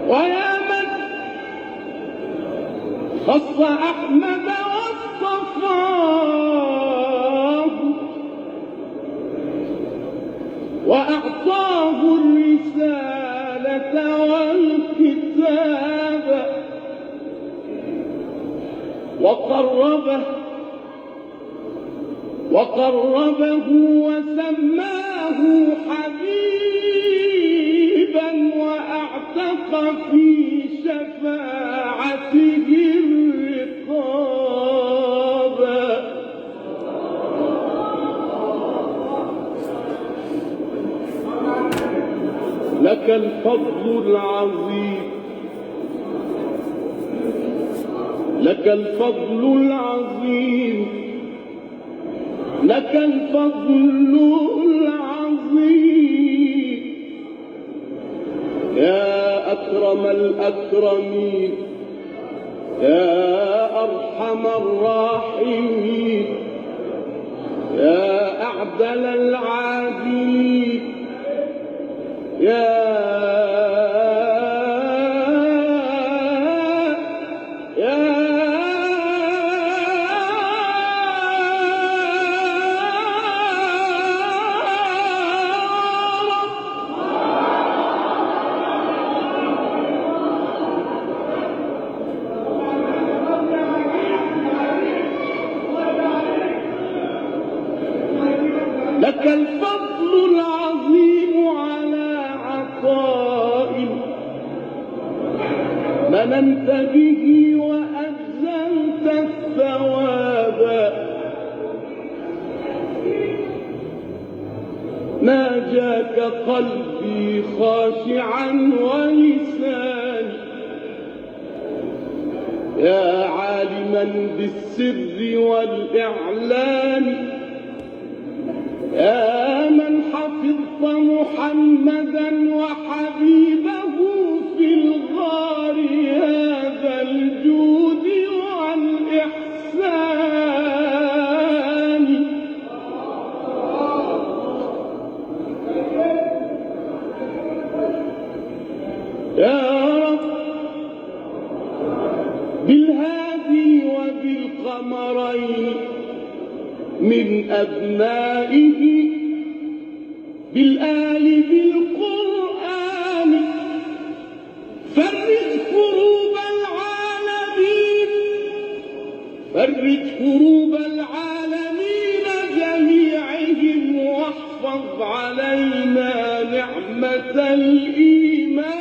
ويا من خص أحمد واصطفاه وأعطاه الرسالة والكتاب وقربه وسماه حبيبا وأعتق في شفاعته الرقاب. لك الفضل العظيم، لك الفضل العظيم، لك الفضل العظيم يا أكرم الأكرمين، يا أرحم الراحمين، يا أعدل العادلين، يا لك الفضل العظيم على عطاء مننت به وأجزلت الثواب. ناجاك قلبي خاشعا ولساني يا عالما بالسر والإعلان، يا من حفظت محمدا وحبيبه في الغار هذا الجود والإحسان. يا رب بالهادي وبالقمرين من أبنائه بالآل بالقرآن فرج كروب العالمين، فرج كروب العالمين جميعهم واحفظ علينا نعمة الإيمان.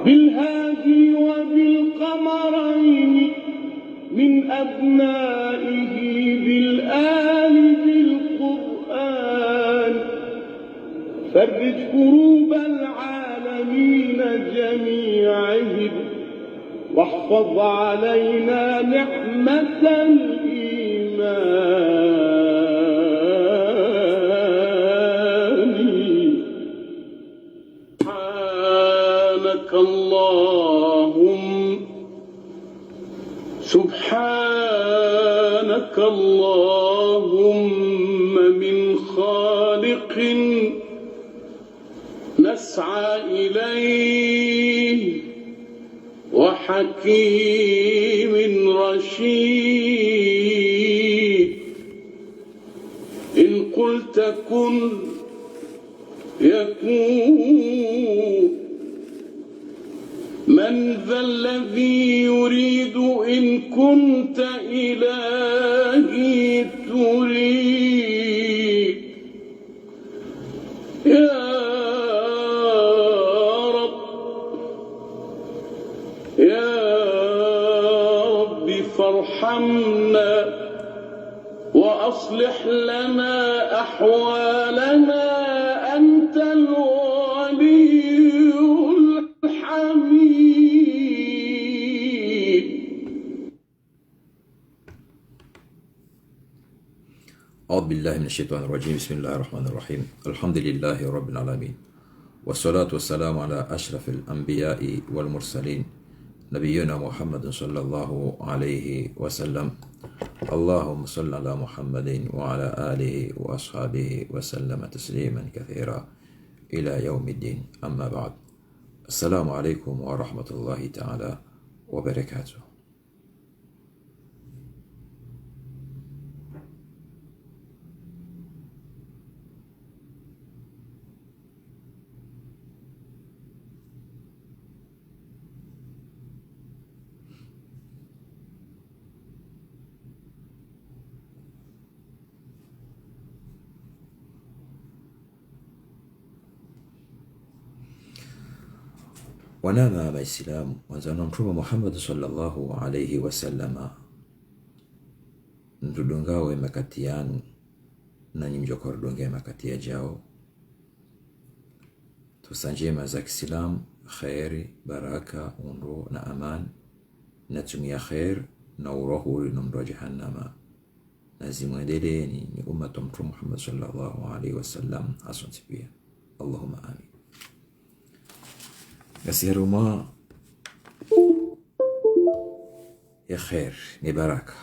بالهادي وبالقمرين من أبنائه بالآل بالقرآن فرج كروب العالمين جميعهم واحفظ علينا نعمة الإيمان. سبحانك اللهم من خالق نسعى إليه وحكيم رشيد إن قلت كن يكون من ذا الذي يريد إن كنت إلهي تريد يا رب يا رب فارحمنا وأصلح لنا أحوالنا أنت الولي الحميد. أعوذ بالله من الشيطان الرجيم. بسم الله الرحمن الرحيم. الحمد لله رب العالمين، والصلاة والسلام على أشرف الأنبياء والمرسلين نبينا محمد صلى الله عليه وسلم. اللهم صل على محمد وعلى آله وأصحابه وسلم تسليما كثيرا إلى يوم الدين. أما بعد، السلام عليكم ورحمة الله تعالى وبركاته. Wanama Waislamu wanzana Mtume Muhammad sallallahu alayhi wasallama ndudungawe makati yanu na nyimjoko rudunge makati ya jao tusanjema za Kiislamu, khairi, baraka, undu na aman na tumia khair na urohuri na mdo jahannama na zimwendele ni ummatu Mtume Muhammad sallallahu alayhi wasallam asantipia. Allahumma amin. Nasiruma ya khair ni baraka.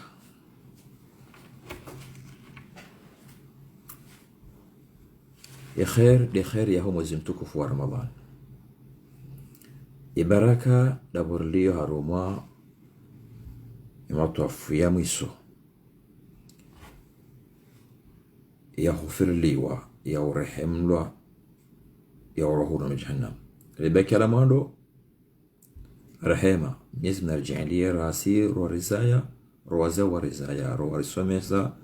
Ya khair di khair ya mwezi mtukufu wa Ramadhan. Ya baraka daburliyo haruma imatuafu ya mwiso ya hufirliwa ya urehemlwa ya urohuru na jahannam. Libaki ala mwando rehema Mwenyezi narjialia rasi rorizaya rowaza warizaya rowarisomesa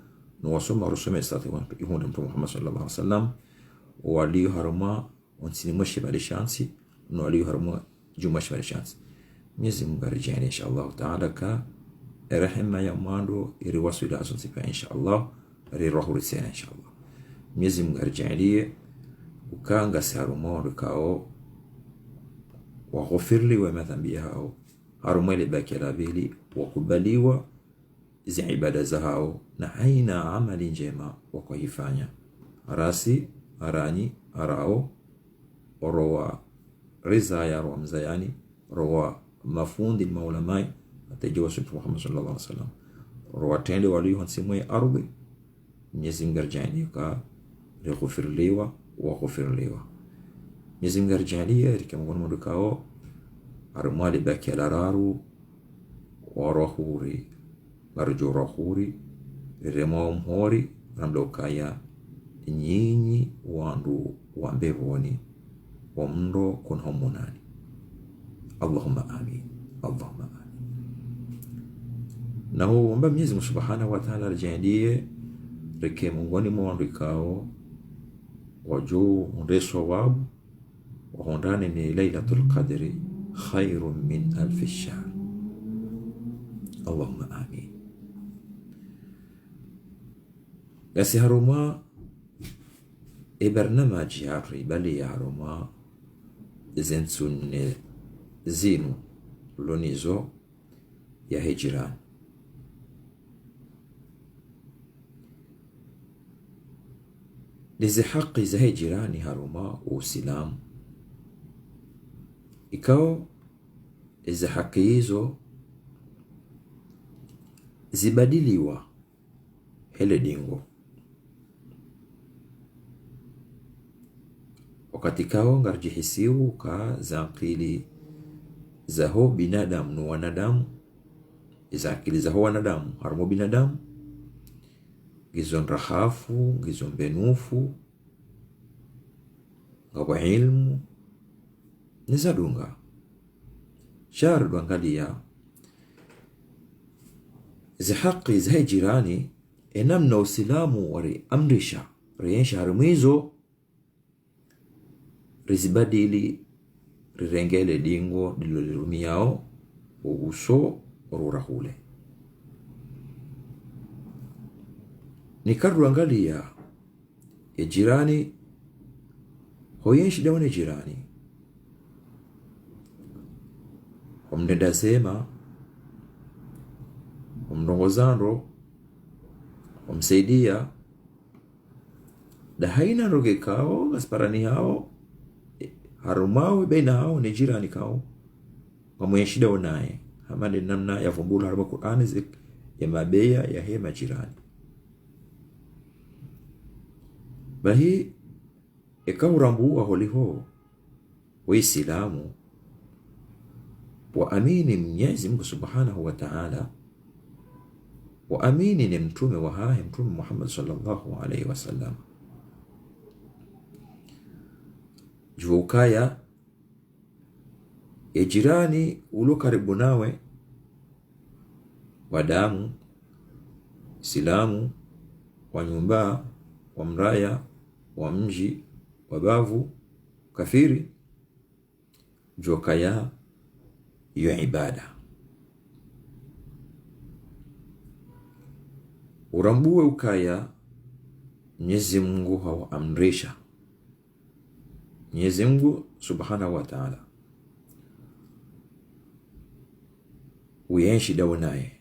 nuwasoma rusomesa ihunde Mtume Muhammad sallallahu alaihi wasallam wali haruma onsini mwashi bali shansi no wali haruma jumashi bali shansi. Mwenyezi Mungu arjialia inshallah taala ka rehema ya mwando iri wasila asonsipa inshallah ri rohuri sena inshallah. Mwenyezi Mungu arjialia ukanga saruma rikao waghfirliwa madhambi yao harumwele baki la bili wakubaliwa zi ibada zao na aina amali njema wakuifanya rasi arani arao rowa rizaya rowa mzayani rowa mafundi maulamai atajiwa Mtume Muhammad sallallahu alaihi wasallam rowa tende walio nsimwe ardhi. Mwenyezi Mungu arjani ka lighfirliwa wa ghfirliwa. Mwenyezi Mungu arjalia rikamu mudukao arumali baki alararu wa rohuri marju rohuri remo mhori ramdokaya nyinyi wandu wambevoni wa mndo kunhomunani. Allahumma amin. Allahumma amin. Na huomba Mwenyezi Mungu subhanahu wa ta'ala arjalie rikamu ngoni mwandikao wajuu ndeso wabu وهندان ليلة القدر خير من 1000 شهر. اللهم آمين. بس هروما برنامج ياري بلي هروما زنسون زينو لونيزو يا هجران لزي حقي زي هجراني هروما وسلام ikao izi haki hizo zibadiliwa hele dingo wakati kao ngarjihisiu ka zaakili zaho binadamu nu wanadamu zaakili zaho wanadamu harmo binadamu gizon rahafu gizon benufu ngabo ilmu nizadunga shar duangalia zi haki za jirani enamna usilamu wari amrisha riensha harimwizo rizibadili rirengele dingo dilolirumiao uso rurahule nikaru angalia ya jirani hoyenshi dawane jirani omdenda sema omndongozando omsaidia da haina roge kao gasparani hao harumawe baina hao ni jirani kao wamwenshi daonaye hamani namna ya vumbula haruma Qur'ani zik ya mabeya ya hema jirani bahi ikaurambu wa holiho waislamu wa amini Mwenyezi Mungu Subhanahu wa Ta'ala wa amini ni mtume wa haye mtume Muhammad sallallahu alaihi wasallam juukaya ya jirani ulo karibu nawe wa damu silamu wa nyumba wa mraya wa mji wa bavu kafiri juukaya yu ibada urambue ukaya Mwenyezi Mungu hawaamrisha Mwenyezi Mungu Subhanahu wa Ta'ala uyenshi dawonaye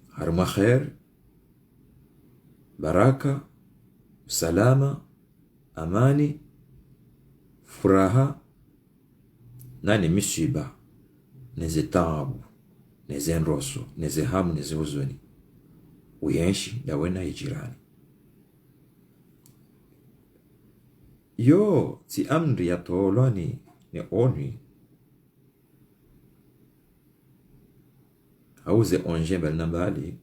haruma khair baraka salama amani furaha nani misiba neze taabu neze nroso neze hamu neze huzuni uyenshi dawonaye jirani yo ti amri ya tolwani ni onwi hauze onje mbali na mbali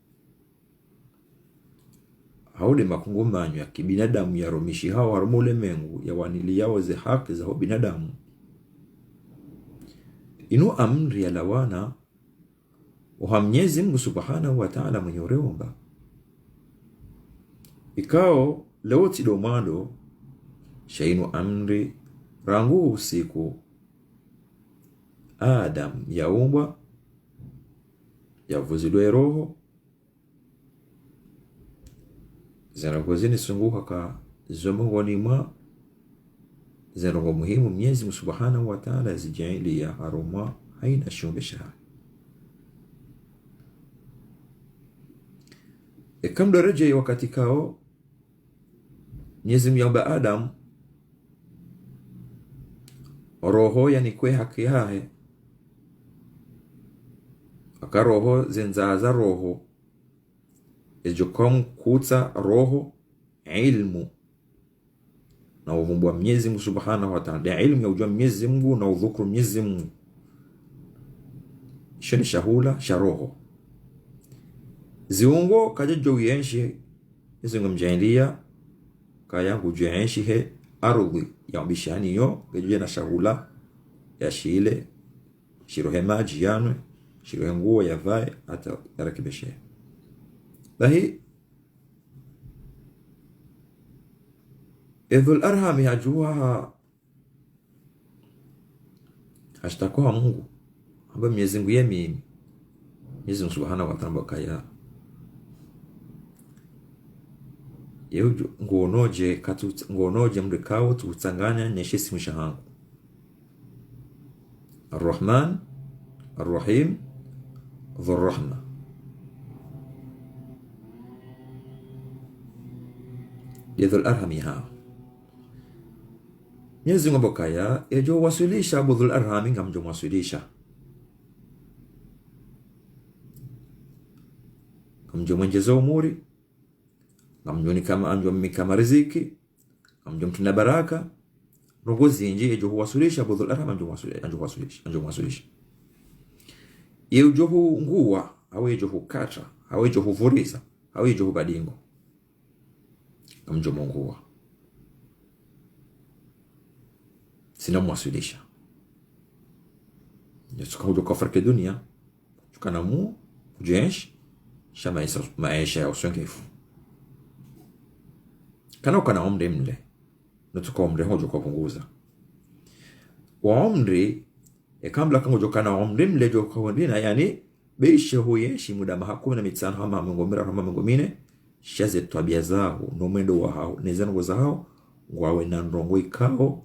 haude makungumanyo ya kibinadamu ya romishi hao harumule mengu ya wanili yao ze haki za binadamu inu amri ya lawana uha Mwenyezi Mungu Subhanahu wa Ta'ala mwenye ureumba ikao leo tidomando shainu amri rangu usiku Adam yaumbwa yavuzilwe roho zanakozini sunguka ka zomongoni mwa zanongo muhimu Mwenyezi Mungu Subhanahu wa Ta'ala zijaili ya haruma haina shumbe shaha kamdo reje wakati kao Mwenyezi Mungu yamba Adam roho yani kwe haki yae akaroho zenzaza roho ejokom kutsa roho ilmu na uvumbwa Mwenyezi Mungu Subhanahu wa Ta'ala ilmu ya ujua Mwenyezi Mungu na udhukuru Mwenyezi Mungu shani shahula sharoho ziungo kajejo yenshi izingo mjailia kaya kujenshi he ardhi ya bishani yo geje na shahula ya shile shirohe maji yanwe shirohe nguo ya vae hata yarakibeshe bahi idhul arham yajuha hashtakoha Mungu amba Mwenyezi Mungu yemi Mwenyezi Mungu Subhanahu wa Ta'ala kaya yeju ngonoje mrikao tutsanganya nyeshisi mshahangu Ar-Rahman Ar-Rahim Dhur Rahma yadhul arhamiha Mwenyezi Mungu kaya yejo wasilisha budhul arhami ngamjo wasilisha kamjo mwenjezo umuri ngamjoni kama anjo kama riziki ngamjo mtuna baraka rogozi nje ejo huwasulisha budhul arham anjo wasulisha yejo nguwa au yejo hukata au yejo huvuriza au yejo badingo ngamjo nguwa sina mwasulisha يسكو كفر الدنيا كان مو جيش شما maisha ya usongefu kana ukana umri mle natuka umri hojo kupunguza wa umri ekambla kango jokana umri mle joko ndina yani beishe huyeshi muda mahakumi na mitsano hama mingomira hama mingomine shaze tabia zao no mwendo wa hao nezano zao ngwawe na ndongo ikao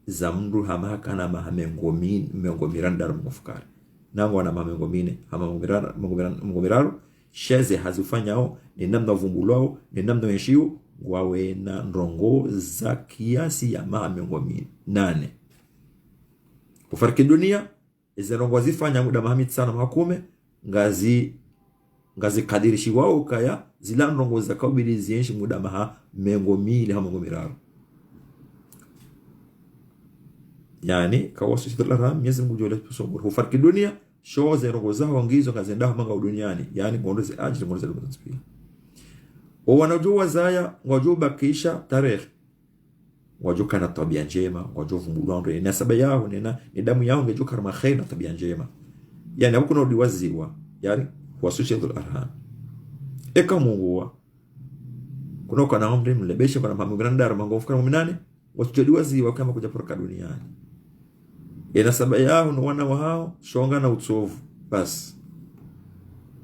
za mndu hamaka na mahamengomin mengomiranda mufukari nango na mahamengomine hama mngomiraro shaze hazifanyao ni namna vumbulao ni namna yeshiu ngwawe na ndongo za kiasi ya mahamengomin 8 kufariki dunia izo ndongo zifanya muda mahamit sana mahakume ngazi kadirishi wao kaya zila ndongo za kabili zienshi muda maha mengomili hama ngomiraro yani kawasu sidala Mwenyezi Mungu jole tusongoro hufariki dunia shoze ndongo zao ngizo kazenda manga duniani yani ngondeze ajili ngondeze lukutsipia o wanajua zaya ngwajuba kisha tarehe wajuka na tabia njema wajovu mbulando ni nasaba yao ni damu yao ngejuka kama khair na tabia njema yani hakuna udiwaziwa yani wasushidul arham eka Mungu kuna kana umri mlebesha kana mambo grandar mango fukara muminane wasujadiwaziwa kama kuja poroka duniani ina saba yao no wana wao shonga na utsovu bas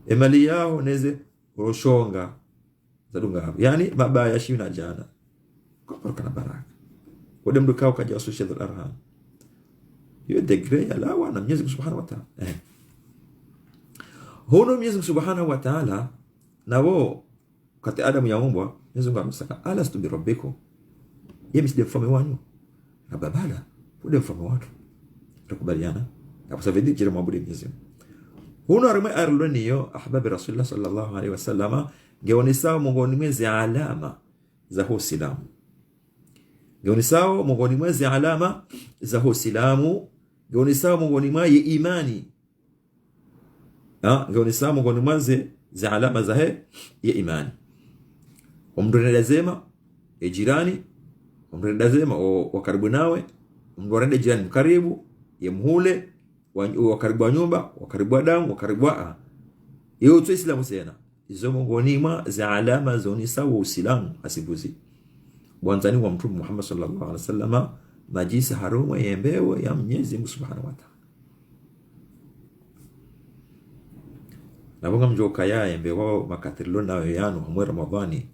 emali yao neze roshonga zadunga yani mabaya shi na jana kwa poroka na baraka wode mdu kao kaja wasushidul arham hiyo degree ya lawa na Mwenyezi Subhanahu wa Ta'ala hono Mwenyezi Subhanahu wa Ta'ala nao kati Adamu ya umbwa Mwenyezi Mungu amsaka alastu bi rabbikum yeye msije mfalme wanyu na babala ule mfalme watu tukubaliana hapo sasa vidi jira mabudu Mwenyezi hono arima arloniyo ahbab rasulullah sallallahu alaihi wasallam geoni sawa mongoni mwezi alama za Uislamu geoni sawa mongoni mwezi alama za Uislamu geoni sawa mongoni mwa imani geoni sawa mongoni mwezi za alama za ya imani umdurenda lazima jirani umdurenda lazima wa karibu nawe umdurenda jirani mkaribu ya mhule wa karibu wa nyumba wa karibu wa damu wa karibu wa hiyo tu Islamu sana hizo mongoni mwa za alama zoni sawa Uislamu asibuzi bwanzani wa Mtume Muhammad sallallahu alaihi wasallam majisi harumu yembewe ya Mwenyezi Mungu Subhanahu wa Ta'ala na bonga mjoka ya yembewa makatirilo nayo yanu hamwe Ramadhani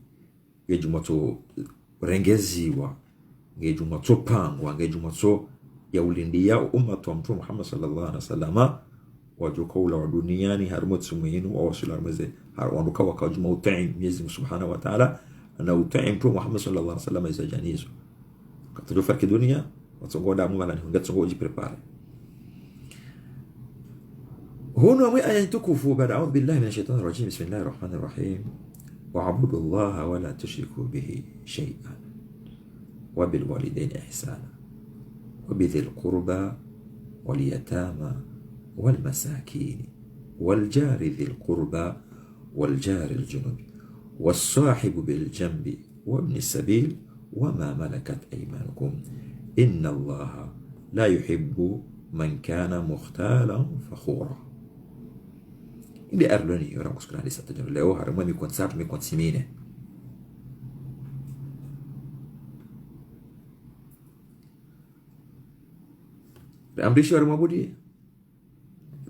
ngejumato rengeziwa ngejumato pangwa ngejumato ya ulindia ummatu wa Mtume Muhammad sallallahu alaihi wasallam wajoka ula wa duniani harumu tsumuhinu wa wasula meze haruanduka wakajuma utaim Mwenyezi Mungu Subhanahu wa Ta'ala na utaim Mtume Muhammad sallallahu alaihi wasallam izajanizo katojofa kidunia watsongoda mu malani ngatsogo jiprepare هنا وآية تكفوا بعد أعوذ بالله من الشيطان الرجيم بسم الله الرحمن الرحيم واعبدوا الله ولا تشركوا به شيئا وبالوالدين إحسانا وبذي القربى واليتامى والمساكين والجار ذي القربى والجار الجنب والصاحب بالجنب وابن السبيل وما ملكت أيمانكم إن الله لا يحب من كان مختالا فخورا ili arloni yora kuskura lisa tajano leo harimo mi konsimine amrishi wa mabudi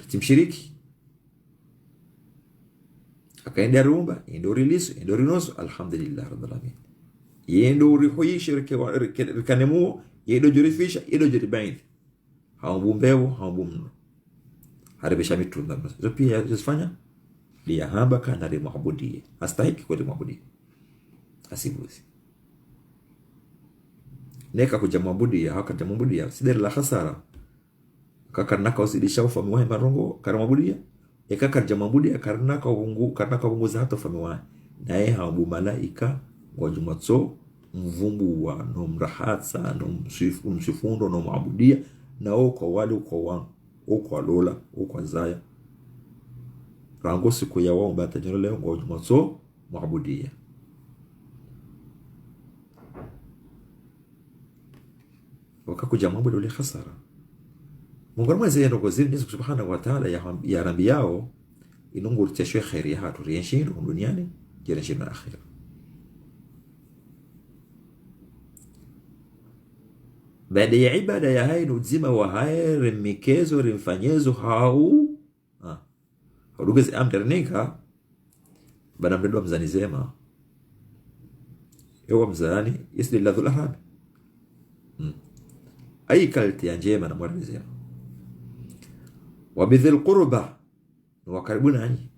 timshiriki akaenda rumba endo release endo rinoso alhamdulillah rabbil alamin yendo rihoyi shirke wa kanemu yedo jurifisha yedo juribain haumbewo haumbumu haribisha mitunda zo pia zifanya dia hamba kana de maabudi astahiki kwa maabudi asibuzi neka kuja maabudi ya haka jamabudi ya sidere la khasara kaka naka usidisha ufami wa marongo kara maabudi ya kaka jamabudi ya karnaka ungu karnaka ungu za hata ufami wa naye haumbu malaika wa jumatso mvumbu wa no mrahatsa no msifundo no maabudia na kwa wale kwa wangu kwa lola kwa zaya rango siku ya wao batajiro leo kwa jumatso maabudia wakakuja mambo ile khasara Mungu mweze ndo kozini subhanahu wa ta'ala ya rambi yao inungu teshwe khairi ya hatu rienshindo duniani jerenshindo akhira. Baada ya ibada ya hai nuzima wa hai remikezo rimfanyezo hau hudugezi amternika bana mdendo mzani zema ewa mzani isli ladhul ahram ay kalti ya njema na mwari zema wabidhil qurba wa karibu nanyi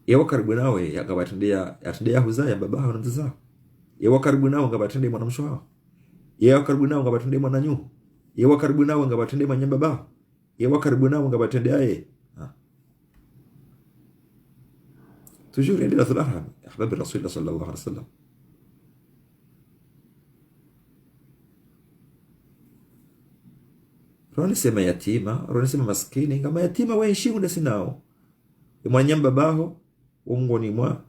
ewa karibu nawe yakabatendea huzaya babaha na mzazao ewa karibu nawe ngabatendea mwanamsho wao ewa karibu nawe ngabatendea mwananyu ewa karibu nawe ngabatendea manyamba babaha ewa karibu nawe ngabatendea ye toujours عند ذات الأرحام أحباب الرسول الله صلى الله عليه وسلم. Roni sema yatima, roni sema maskini, kama yatima waishimu na sinao. Mwanyamba baho, umngoni mwa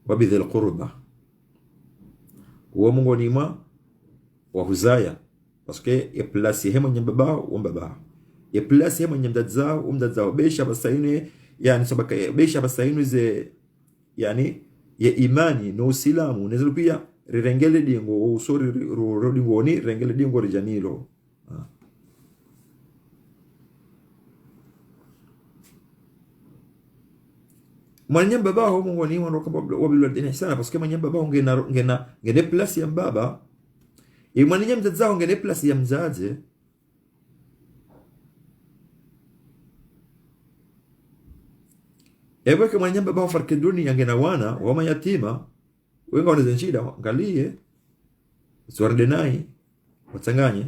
wabidhil qurba. Umngoni mwa wahuzaya. Paske ya plasi hema nyamba baho, umbabaho. Ya plasi hema nyamba zao, umdadzao. Besha basaine, yani sabaka besha basainu ze yani ya imani no usilamu nezo pia rirengele dingo usori rodingo ni rengele dingo rijanilo mwanyamba baho Mungu ni wano kama wabilu dini sana paske mwanyamba baho ngene plus ya mbaba mwanyamba zao ngene plus ya mzazi. Ewe kama nyamba bao farki dunia ngena wana wama yatima wenga wanaweza nchida angalie usiwardenai watanganye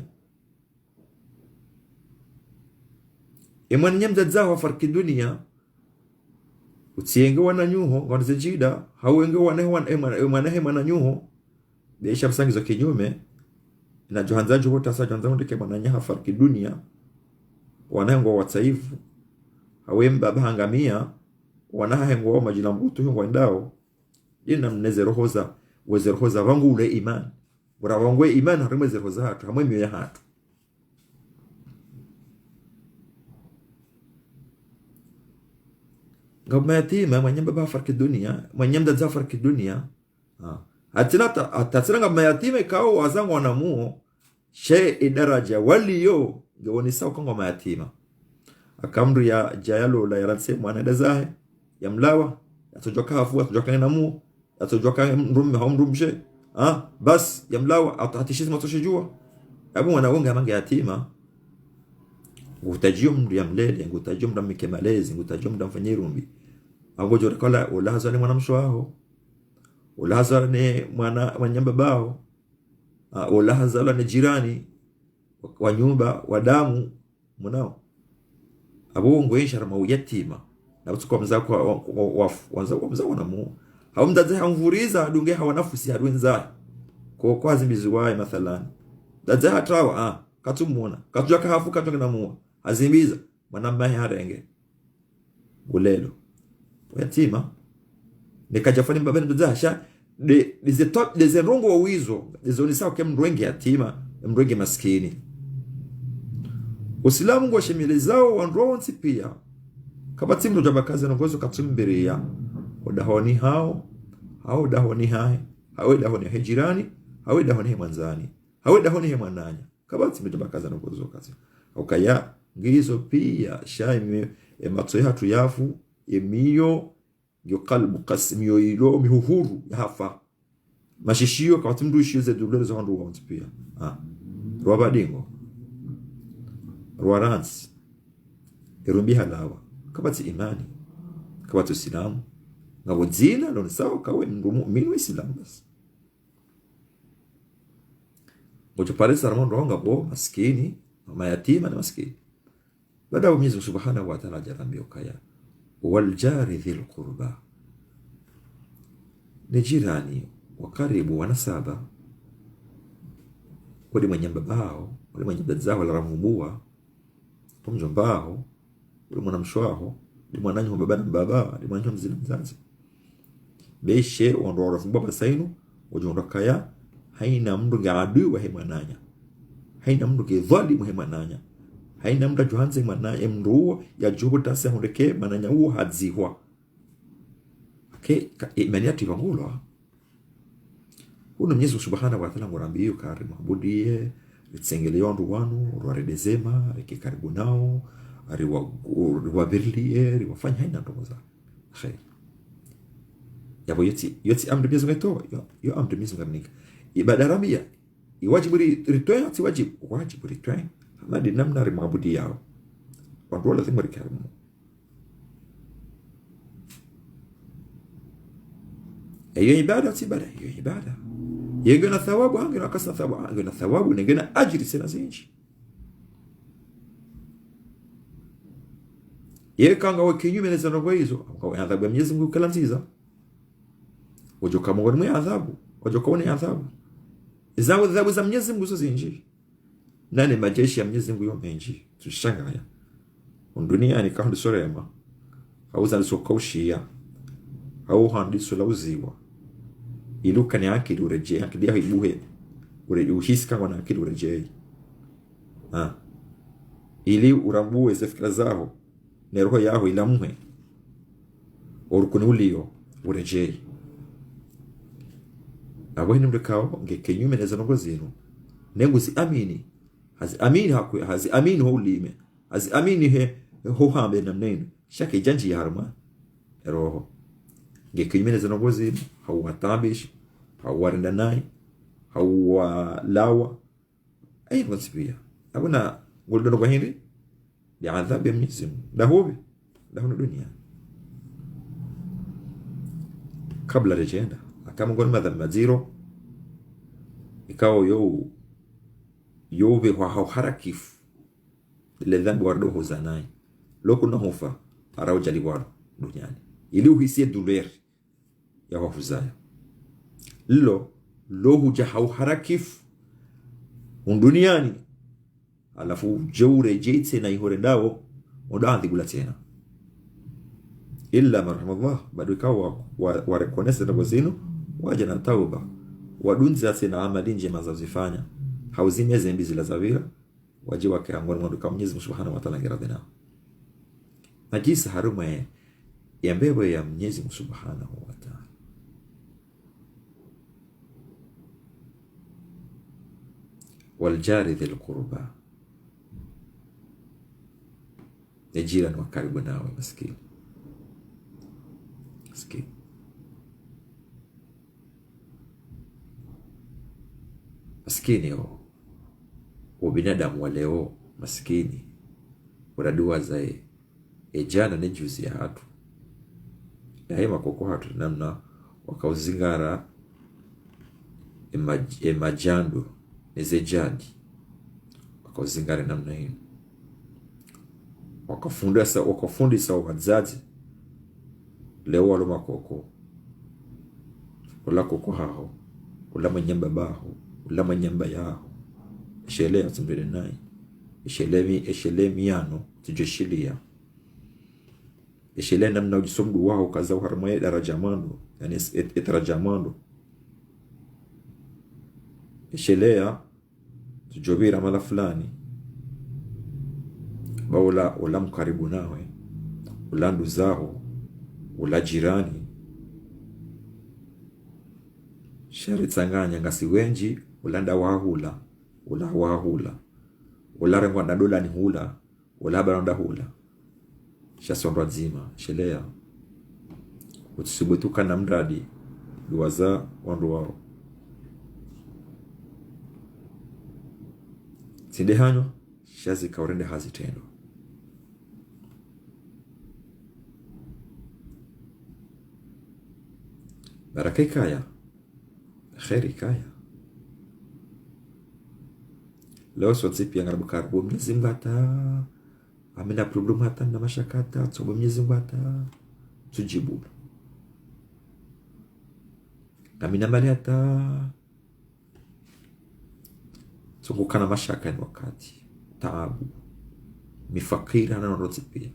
emani nyamba zao farki dunia utienge wana nyuho wanaweza nchida hauenge wana hema nyuho biesha msangizo kinyume na johanzajo hota sa johanzajo ndike mananyaha farki dunia wanango wataifu hawemba bahangamia wanahengo majina mbutu ngo ndao ina mneze rohoza weze rohoza wangu ule iman bora wangu iman harimeze rohoza hatu hamwe miyo ya hatu ngoma yatima mwanyamba ba farki dunia mwanyamba za farki dunia atinata atatsiranga mayatima kao wazangu wanamuo she idaraja waliyo ngoni sawa kwa ngoma yatima akamru ya jayalo la yaranse mwana dazahe ya mlawa atojoka hafu atojoka namu atojoka mrume haumrumshe bas ya mlawa atatishizi matoshijua abu wanaonga manga yatima utajio mndu ya mlele utajio mndu mke malezi utajio mndu mfanyie rumbi angojo rekala ulazo ni mwanamsho wao ulazo ni mwana wanyamba bao ulazo ni jirani wa nyumba wa damu mnao abu ngoisha rama yatima na utuko mzako wanza mzako na mu haumdaze hamvuriza dunge hawanafusi hadwenza kwa zimbiziwaye mathalan daze hatawa katumuona katuja kahafu katoka na mu azimbiza mwanambaye harenge ulelo yatima nikajafani mbabeni ndazasha de top de rongo wa wizo zoni sawa kama mrenge yatima mrenge maskini Usilamu ngo shemilezao wanronsi pia kabati mdo jabakazi nongozo katumbiria odahoni hao dahoni hai hawe dahoni hejirani hawe dahoni mwanzani hawe dahoni mwananya kabati mdo jabakazi nongozo kazi ukaya ngizo pia shaime matsoya hatu yafu emiyo yo qalbu qasmiyo ilo mihuhuru yafa mashishio kabati mdo ishize dulezo handu wanti pia roba dingo Ruarans irumbi halawa kabati imani kabati usilamu ngabo dzina lo sawa kawe muumini wa Islam basi ngoja pale sarmon ronga bo maskini mayatima na maskini baada Mwenyezi Subhanahu wa Ta'ala jarambia kaya wal jari dhil qurba ni jirani wa karibu wa nasaba wale manyamba bao wale manyamba zao la ramubua mjombao ule mwanamshwaho ni mwananyi wa baba na baba ni mwananyi mzina mzazi beshe ondoro fumba basainu ujondoka ya haina mndu ga adui wa mwananya haina mndu ke dhalimu he mananya haina mndu johanze mananya mndu ya jubuta se hundeke mananya uo hadzihwa ke imani ati vangulo uno Mwenyezi Subhanahu wa Ta'ala ngorambiyo kari mahbudie ritsengele yondu wanu rwaredezema rike karibu nao riwabirlie riwafanya haina ndoza khair yabo yoti amri Mwenyezi Mungu yo amri Mwenyezi Mungu ibada ramia iwajibu ritoe ati wajibu ritoe hadi namna rimabudi yao watu lazima rikarimu hiyo ibada si ibada hiyo ibada yegena thawabu hangi na kasa thawabu hangi na thawabu ningena ajiri sina zinji yekanga wakinyume na zango hizo kwa adhabu ya Mwenyezi Mungu kala nziza wajoka Mungu ni adhabu wajoka ni adhabu izangu adhabu za Mwenyezi Mungu zinji nani majeshi ya Mwenyezi Mungu yomenji tushangaya duniani kandi sorema hauza nisokaushia au handi sulauziwa iluka ni akili urejea akili yako ibuhe uhisi kama na akili urejea ili urambue za fikra zao na roho yao ilamuhe urukuni ulio urejea abone mrekao ngekenyume neza nongo zinu nengo ziamini hazi amini ho ulime hazi amini he ho hambe na neno shaka ijanji yarma roho ngekenyume neza nongo zinu hawatabish hawarenda nai hawalawa ay wasibia abuna ngoldo kwa hindi ya adhabu ya Mwenyezi Mungu dahobi dahono dunia kabla rejenda kama ngoni madhambi zero ikao yo be wa harakif le dhambi wardo hozanai loko na hofa arao jali waro duniani ili uhisie douleur ya wafuzaya lo huja harakif duniani alafu jawre jeitse na ihore ndao odandi gula tena illa marhamallah bado ikawa warekonesa na wazinu waje na tauba wadunza tena amali njema zazifanya hauzime zembi zila zavira waje wakaangona mwandu kama Mwenyezi Subhanahu wa Ta'ala ngiradina najisa haruma ya mbebo ya Mwenyezi Subhanahu wa Ta'ala waljari dhil qurba nejira ni wakaribu nawe maskini maskini wa binadamu wa leo maskini wadadua zae jana ni juzi ya hatu daima koko hatu namna wakauzingara majando nezejadi wakauzingara namna hiyo wakafundisa wazazi leo walo makoko ula koko hao ula manyamba baho ula manyamba yao shele atumbele nai shele miano tujishilia shele namna ujisomdu wao kaza uharmaye darajamando yani etarajamando shelea tujobira mala fulani baula ula mkaribu nawe ula nduzao ula jirani shari tsanganya ngasi wenji ulanda wahula ula rengwa na dola ni hula ula baranda hula shasondwa zima shelea utsibutuka na mradi duwaza wandu wao sindehanyo shazi kaurende hazitendo baraka kaya khairi kaya leo sote pia ngarabu karbu Mwenyezi Mungu ata amena problem hata na mashakata tsobo Mwenyezi Mungu ata tujibu amina mali hata sokukana mashaka ni wakati taabu mifakira na norozi pia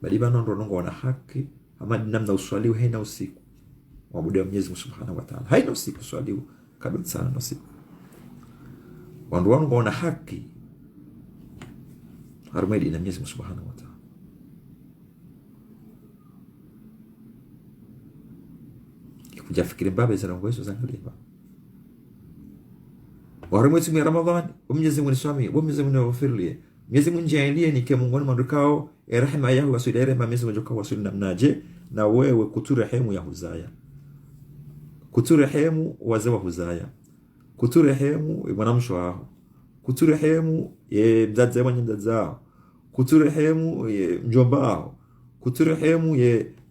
bali bana ndo wana haki ama namna uswaliwe hena usiku waabudia Mwenyezi Mungu Subhanahu wa Ta'ala. Haina usiku swali kabla sana na usiku. Wandu wangu wana haki harumedi na Mwenyezi Mungu Subhanahu wa Ta'ala. Kuja fikiri babe za ngwezo za ngaliba. Warumwezi ya Ramadhani, Mwenyezi Mungu niswami, Mwenyezi Mungu niwafirie. Mwenyezi Mungu njalie nike Mungu mandukao rehema yako wasudi rehema Mwenyezi Mungu kwa wasudi namnaje na wewe kuturehemu ya huzaya. Kuturehemu wazee wa huzaya. Kuturehemu mwanamsho wao. Kuturehemu mzazi wao mzazao. Kuturehemu mjomba wao. Kuturehemu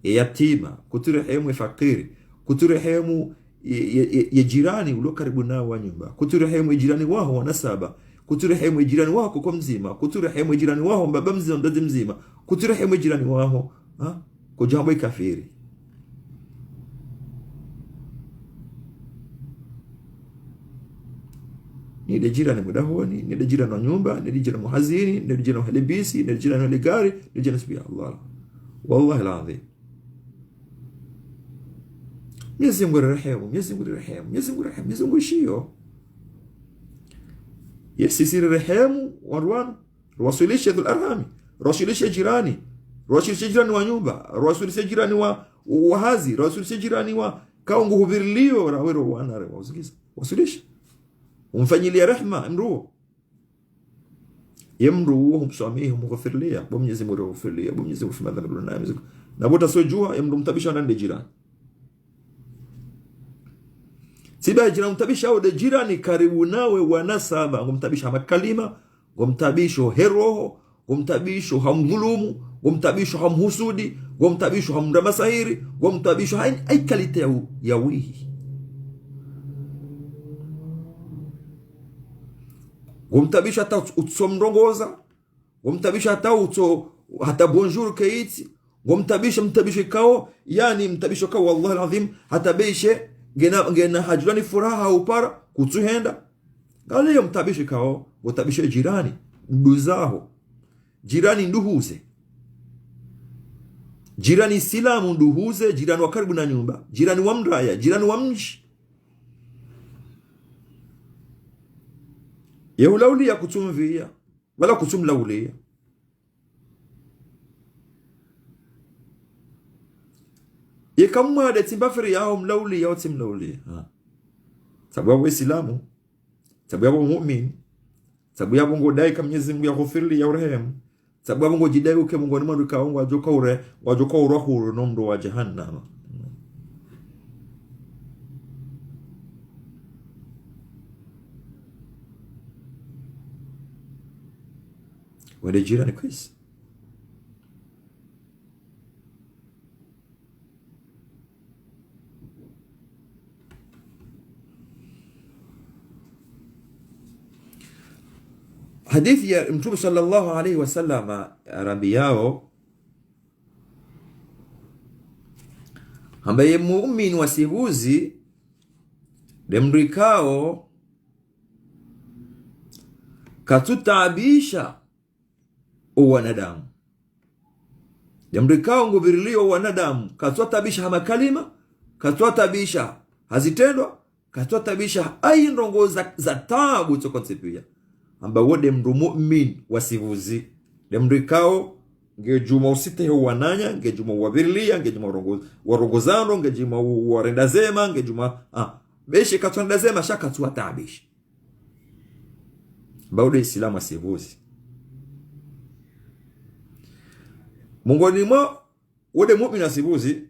yatima, kuturehemu fakiri, kuturehemu jirani ulio karibu nao wa nyumba, kuturehemu jirani wao wanasaba, kuturehemu jirani wako kwa mzima, kuturehemu jirani wao baba mzima mzazi mzima, kuturehemu jirani wao kwa jambo kafiri. Ni jirani mudahoni, ni jirani wa nyumba, ni jirani muhazini, ni jirani wa helibisi, ni jirani wa gari, ni jirani subhanallah. Wallahi alazim. Mwenyezi Mungu rehemu, Mwenyezi Mungu rehemu, Mwenyezi Mungu rehemu, Mwenyezi Mungu shio. Sisi rehemu warwan, wasilishe dhul arhami, wasilishe jirani, wasilishe jirani wa nyumba, wasilishe jirani wa wahazi, wasilishe jirani wa kaungu huvirilio na wero wanare wausikiza. Wasilishe. Umfanyilia rehema mruo. Yemruo humsamihi humghfirlia, Mwenyezi Mungu humghfirlia, Mwenyezi Mungu fima dhambi na Mwenyezi. Na bota sojua yemru mtabisha ndani jirani. Siba jirani mtabisha au de jirani karibu nawe wanasaba, ngumtabisha makalima, ngumtabisho heroho, ngumtabisho hamdhulumu, ngumtabisho hamhusudi, ngumtabisho hamramasahiri, ngumtabisho ai kalite ya wihi. Ngumtabisho hata utsomrongoza, ngumtabisho hata bonjour keiti, ngumtabisho kao, yani mtabisho kao wallahi alazim hata beishe ngena hajulani furaha upara kutuhenda. Gale mtabisho kao, utabisho jirani nduzaho. Jirani nduhuze. Jirani silamu nduhuze, jirani wa karibu na nyumba, jirani wa mraya, jirani wa mji. Yeulaulia kutumvia wala kutumlaulia. Yekamwa de timbafiri yao mlauli yao timlauli. Sababu Islamu, sababu mu'min, sababu ngodai kama Mwenyezi Mungu yaghfirli ya urehemu, sababu ngojidai uke Mungu ni mwandu kaongo wajoka urohu nomdo wa jahannam. Wende jirani kwisi. Hadithi ya Mtume sallallahu alaihi wasallam arabi yao ambaye muumini wasihuzi demrikao katutabisha uwanadamu. Demrikao ngubirilio uwanadamu katutabisha hamakalima, katutabisha hazitendwa, katutabisha ai ndongo za tabu tokonsepia. Amba wode mru mu'min wasivuzi demrikao ngejuma usite wananya, ngejuma wabirlia, ngejuma warongozano, ngejuma warendazema, ngejuma beshe katwandazema shaka tuwatabish. Baude Islamu wasivuzi. Mungoni mwa wode mu'min wasivuzi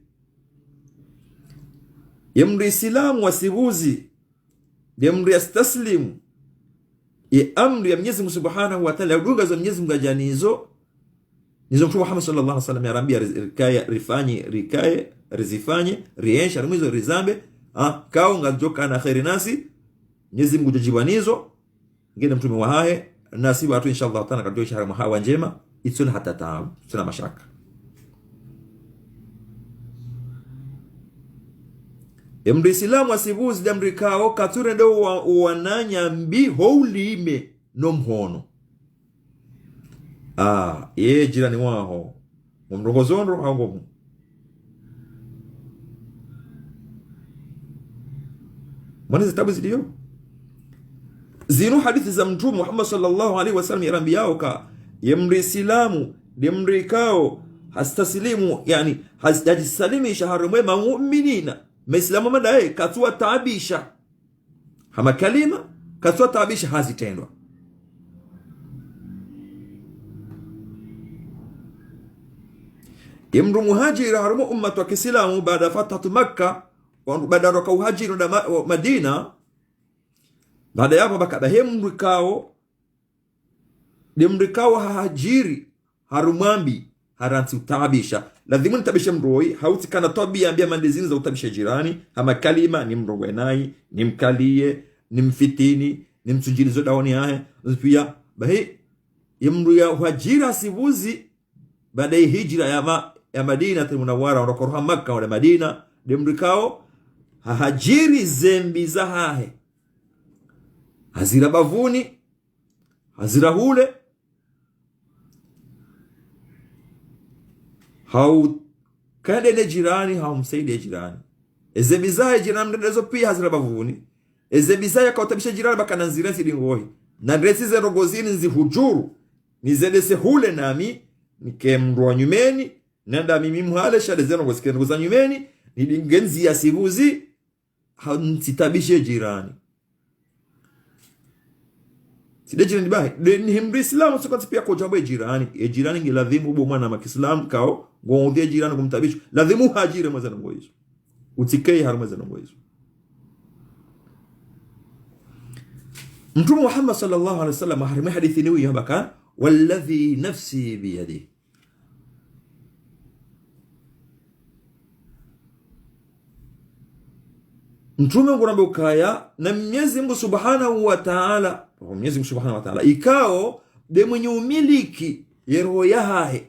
yemri Islamu wasivuzi yemri astaslimu amri ya Mwenyezi Mungu Subhanahu wa Ta'ala, udunga za Mwenyezi Mungu janizo nizo Mtume Muhammad sallallahu alaihi wasallam yarambia rizifanye riensha rimizo rizambe kao ngajoka na khairi nasi Mwenyezi Mungu jibanizo ngine mtume wa hae nasi watu inshallah Ta'ala kadio shahara mahawa njema ituna hata taam tuna mashaka. Emri Islamu asibuzi damri kao kature ndo wananya mbi houlime no mhono. Jirani waho mrongozondo hango mwana zitabu zilio zinu hadithi za mtume Muhammad sallallahu alaihi wasallam yarambi yao ka yemri islamu demri kao hastaslimu yani hastajisalimisha harumwe mu'minina maislamu madai katua taabisha hama kalima katua taabisha hazitendwa yemru muhajiri harumu ummatu wa Kiislamu baada fatatu Makkah baada ya kuhajiri na Madina baada ya hapo bakaba hemrikao hajiri harumambi haranti utabisha lazima nitabisha mroi hauti kana tabia ambia mandezini za utabisha jirani ama kalima ni mrogwe nai ni mkalie ni mfitini ni msujilizo daoni yae pia bahi yemru ya hajira sibuzi baada ya hijra ya Madina Munawwara wanakorha Makkah wala Madina demrikao hajiri zembi za hahe hazira bavuni hazira hule hau kade jirani haumsaidie jirani ezembi za jirani ndezo pia hazira bavuni ezembi za kautabisha jirani bakana nzira silingohi na ndresi ze rogozini nzihujuru nizedese hule nami nikemrwa nyumeni nenda mimi muhale shale zeno gosikeni za nyumeni nidingenzi ya sibuzi hausitabishe jirani side jirani bae ni himri Islamu sokati pia kwa jambo jirani jirani ngiladhimu ubo mwana wa Kiislamu kao ngondhe jirani kumtabisha ladhimu hajire mwazana ngoizo utikei harumazana ngoizo Mtume Muhammad sallallahu alaihi wasallam harima hadithi ni yabaka walladhi nafsi biyadihi Mtume nguramba ukaya na Mwenyezi Mungu Subhanahu wa Ta'ala Mwenyezi Mungu Subhanahu wa Ta'ala ikao de mwenye umiliki yeroho yahe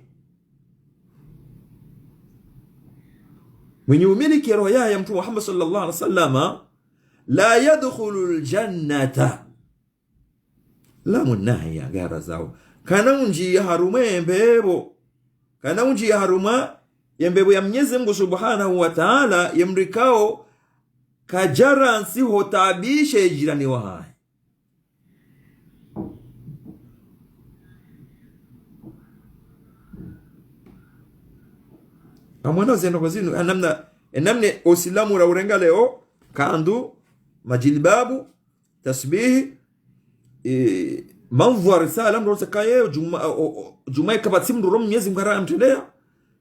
mwenye umiliki yeroho yahe ya Mtume Muhammad sallallahu alaihi wasallam la yadkhulul jannata la munahi ya gara zao kana unji ya harume yembebo kana unji ya haruma yembebo ya Mwenyezi Mungu Subhanahu wa Ta'ala yemrikao kajara nsi hotabishe jirani wahae amwana zeno kwa zinu enamne Uislamu la urenga leo kandu majilbabu tasbihi manvu risala mro sakaye juma kabati mro Mwenyezi Mungu mtendea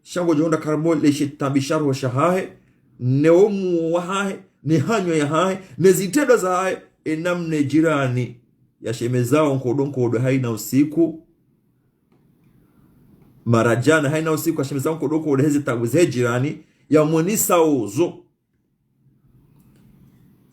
shango jonda karmo le shitabisharu wa shahahe neomu wahae ni hanyo ya hae nezitendo za hae enamne jirani ya shemezao nkodo haina usiku marajana haina usiku ya shemezao nkodo hezi taguze jirani ya mwenisa uzo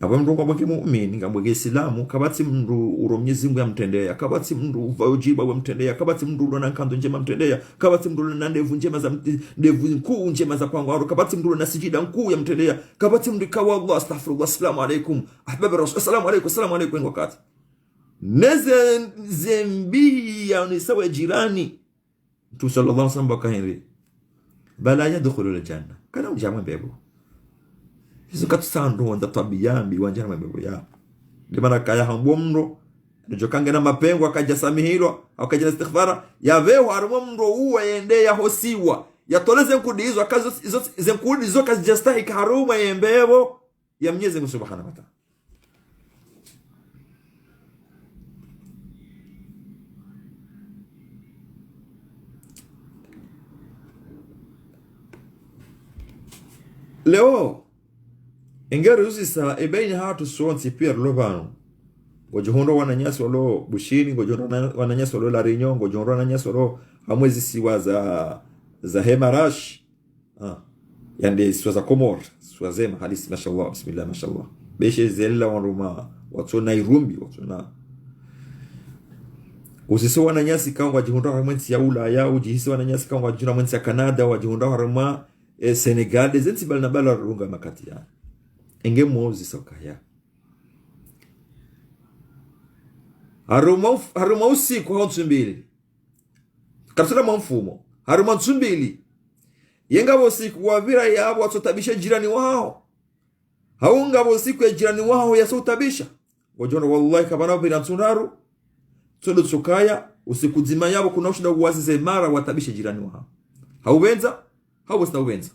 Aba mndu kwa mwake muumini ngambwege Islamu kabati mndu uro Mwenyezi Mungu yamtendea kabati mndu uvajiba wamtendea kabati mndu uro nankando njema mtendea kabati mndu uro na ndevu njema za ndevu nkuu njema za kwangu aro kabati mndu uro na sijida nkuu yamtendea kabati mndu kawa Allah astaghfirullah assalamu alaikum ahbab rasul assalamu alaikum wakati neze zembi ya ni sawa jirani tu sallallahu alaihi wasallam bakahiri bala yadkhulul janna kana mjama bebo hizo katusando wanda tabiyambi wanjana mabebo ya limana kaya hambo mro njokange na mapengo akaja samihilo akaja istighfara ya veo harimo mro uwe ende ya hosiwa ya toleze nkudi hizo akazo hizo zenkudi hizo kazi jastahi haruma yembebo ya Mwenyezi Mungu Subhanahu wa Ta'ala leo Engero usisa ebaini hatu suonsi pia lobano. Gojohondo wananyasi walo bushini, gojohondo wananyasi walo larinyo, gojohondo wananyasi walo hamwezi siwa za hemarash. Yande siwa za komor, siwa zema hadisi mashallah, bismillah mashallah. Beshe zela wanruma, watu na irumbi, watu na usisa wananyasi kama wajihondo hamwensi ya ula ya ujihisi wananyasi kama wajihondo hamwensi ya Canada, wajihondo haruma Senegal, zensi bala na bala runga makati ya. Enge mozi soka ya haruma usiku hao tsumbili kapsula mfumo haruma tsumbili yenga usiku wavira yabo watotabisha jirani wao haunga bo siku ya jirani wao yasautabisha wajona wallahi kabana bila tsundaru tsodo tsokaya usiku zima yabo kuna ushida uwazize mara watabisha jirani wao hauwenza hawasta uwenza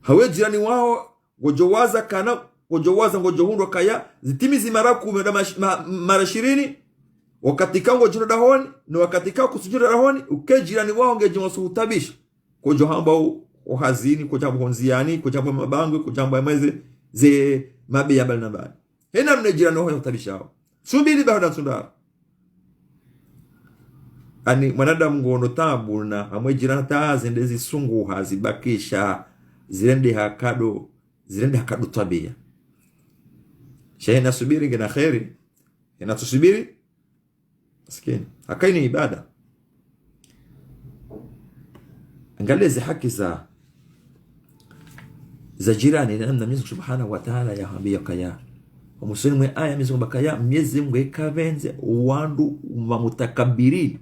hawe jirani wao gojowaza kana gojowaza gojohundwa kaya zitimizi mara 10 mara 20 wakati kango jino dahoni na wakati kango kusujura dahoni uke jirani wao ngejimosu utabisha kojo hamba uhazini kujambo honziani kujambo mabangwe kujambo ameze ze mabe ya bali na bali hena mne jirani wao utabisha hao subiri bahada sundara ani mwanadamu ngono tabu na amwe jirani tazi ndezi sungu hazibakisha zirende hakado tabia shehena subiri ngena khairi hena tusubiri maskini akaini ibada angaleze haki za jirani na namna Mwenyezi Subhanahu wa Ta'ala yaambia kaya muslimu aya Mwenyezi Mungu kaya Mwenyezi Mungu ikavenze wandu wa mutakabbirin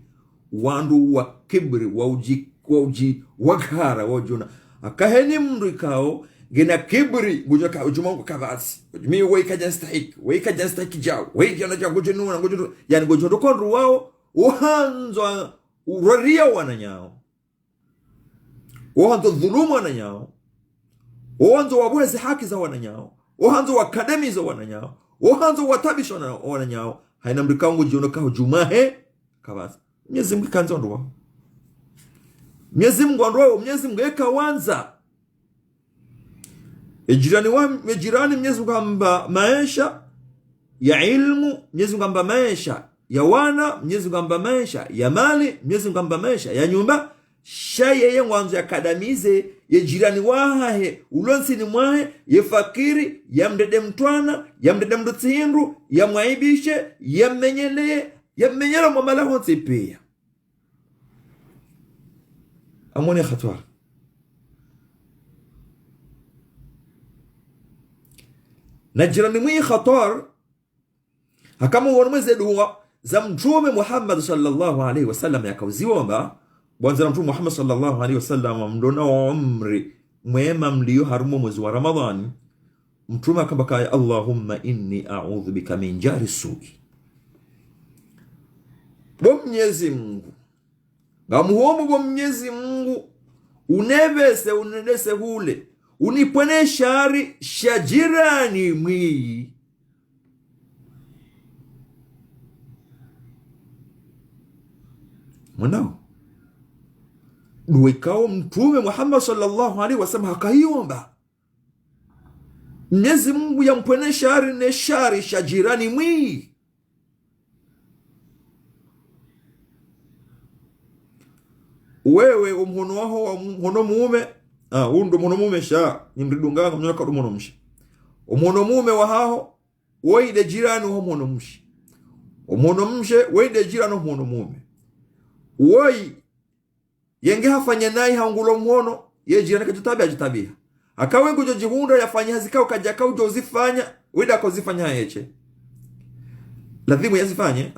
wandu wa kibri wauji wakara wajuna akaheni mndu ikao gena kibri gujoka ujumongo kabasi mi weika janstahiki jao weika na jango jenuna gojondo yani gojondo konru wao uhanzo uraria wananyao uhanzo dhulumu wananyao uhanzo wabuhezi haki za wananyao uhanzo wakademi za wananyao uhanzo watabisho wananyao haina mrikangu jiono kao jumahe kabasi Mwenyezi Mungu kanza ndo wao Mwenyezi Mungu ndo Mwenyezi Mungu ekawanza ejirani Mwenyezi Mungu amba maisha ya ilmu Mwenyezi Mungu amba maisha ya wana Mwenyezi Mungu amba maisha ya mali Mwenyezi Mungu amba maisha ya nyumba shaye ye mwanzo ya kadamize ye jirani wahe ulonsi ni mwahe ye fakiri ya mdede mtwana ya mdede mdutsindu ya mwaibishe ya menyela mwamala honsi pia amone khatwar na jirani mwi khatar hakama wanumeze duwa za mtume Muhammad sallallahu alaihi wasallam yakauziomba bwanza na mtume Muhammad sallallahu alaihi wasallam mdona wa umri mwema mlio harumu mwezi wa Ramadhani mtume akambaka Allahumma inni a'udhu bika min jari su'i bo Mwenyezi Mungu ngamuomba bo Mwenyezi Mungu unedese hule unipone shari shajirani mwi mwanao duwekao mtume Muhammad sallallahu alaihi wasallam hakaiomba Mwenyezi Mungu yampone shari ne shari shajirani mwi wewe umhono waho wa mhono mume undo mhono mume sha nimridunganga mnyoka mhono mshi umhono mume wa hao weide jirani wa mhono mshi umhono mshe weide jirani wa mhono mume woi yenge hafanya nai hangulo mhono ye jirani kajitabia akawe ngujo jihunda yafanya hazikao kajaka ujo uzifanya wida kozifanya yeche lazima yazifanye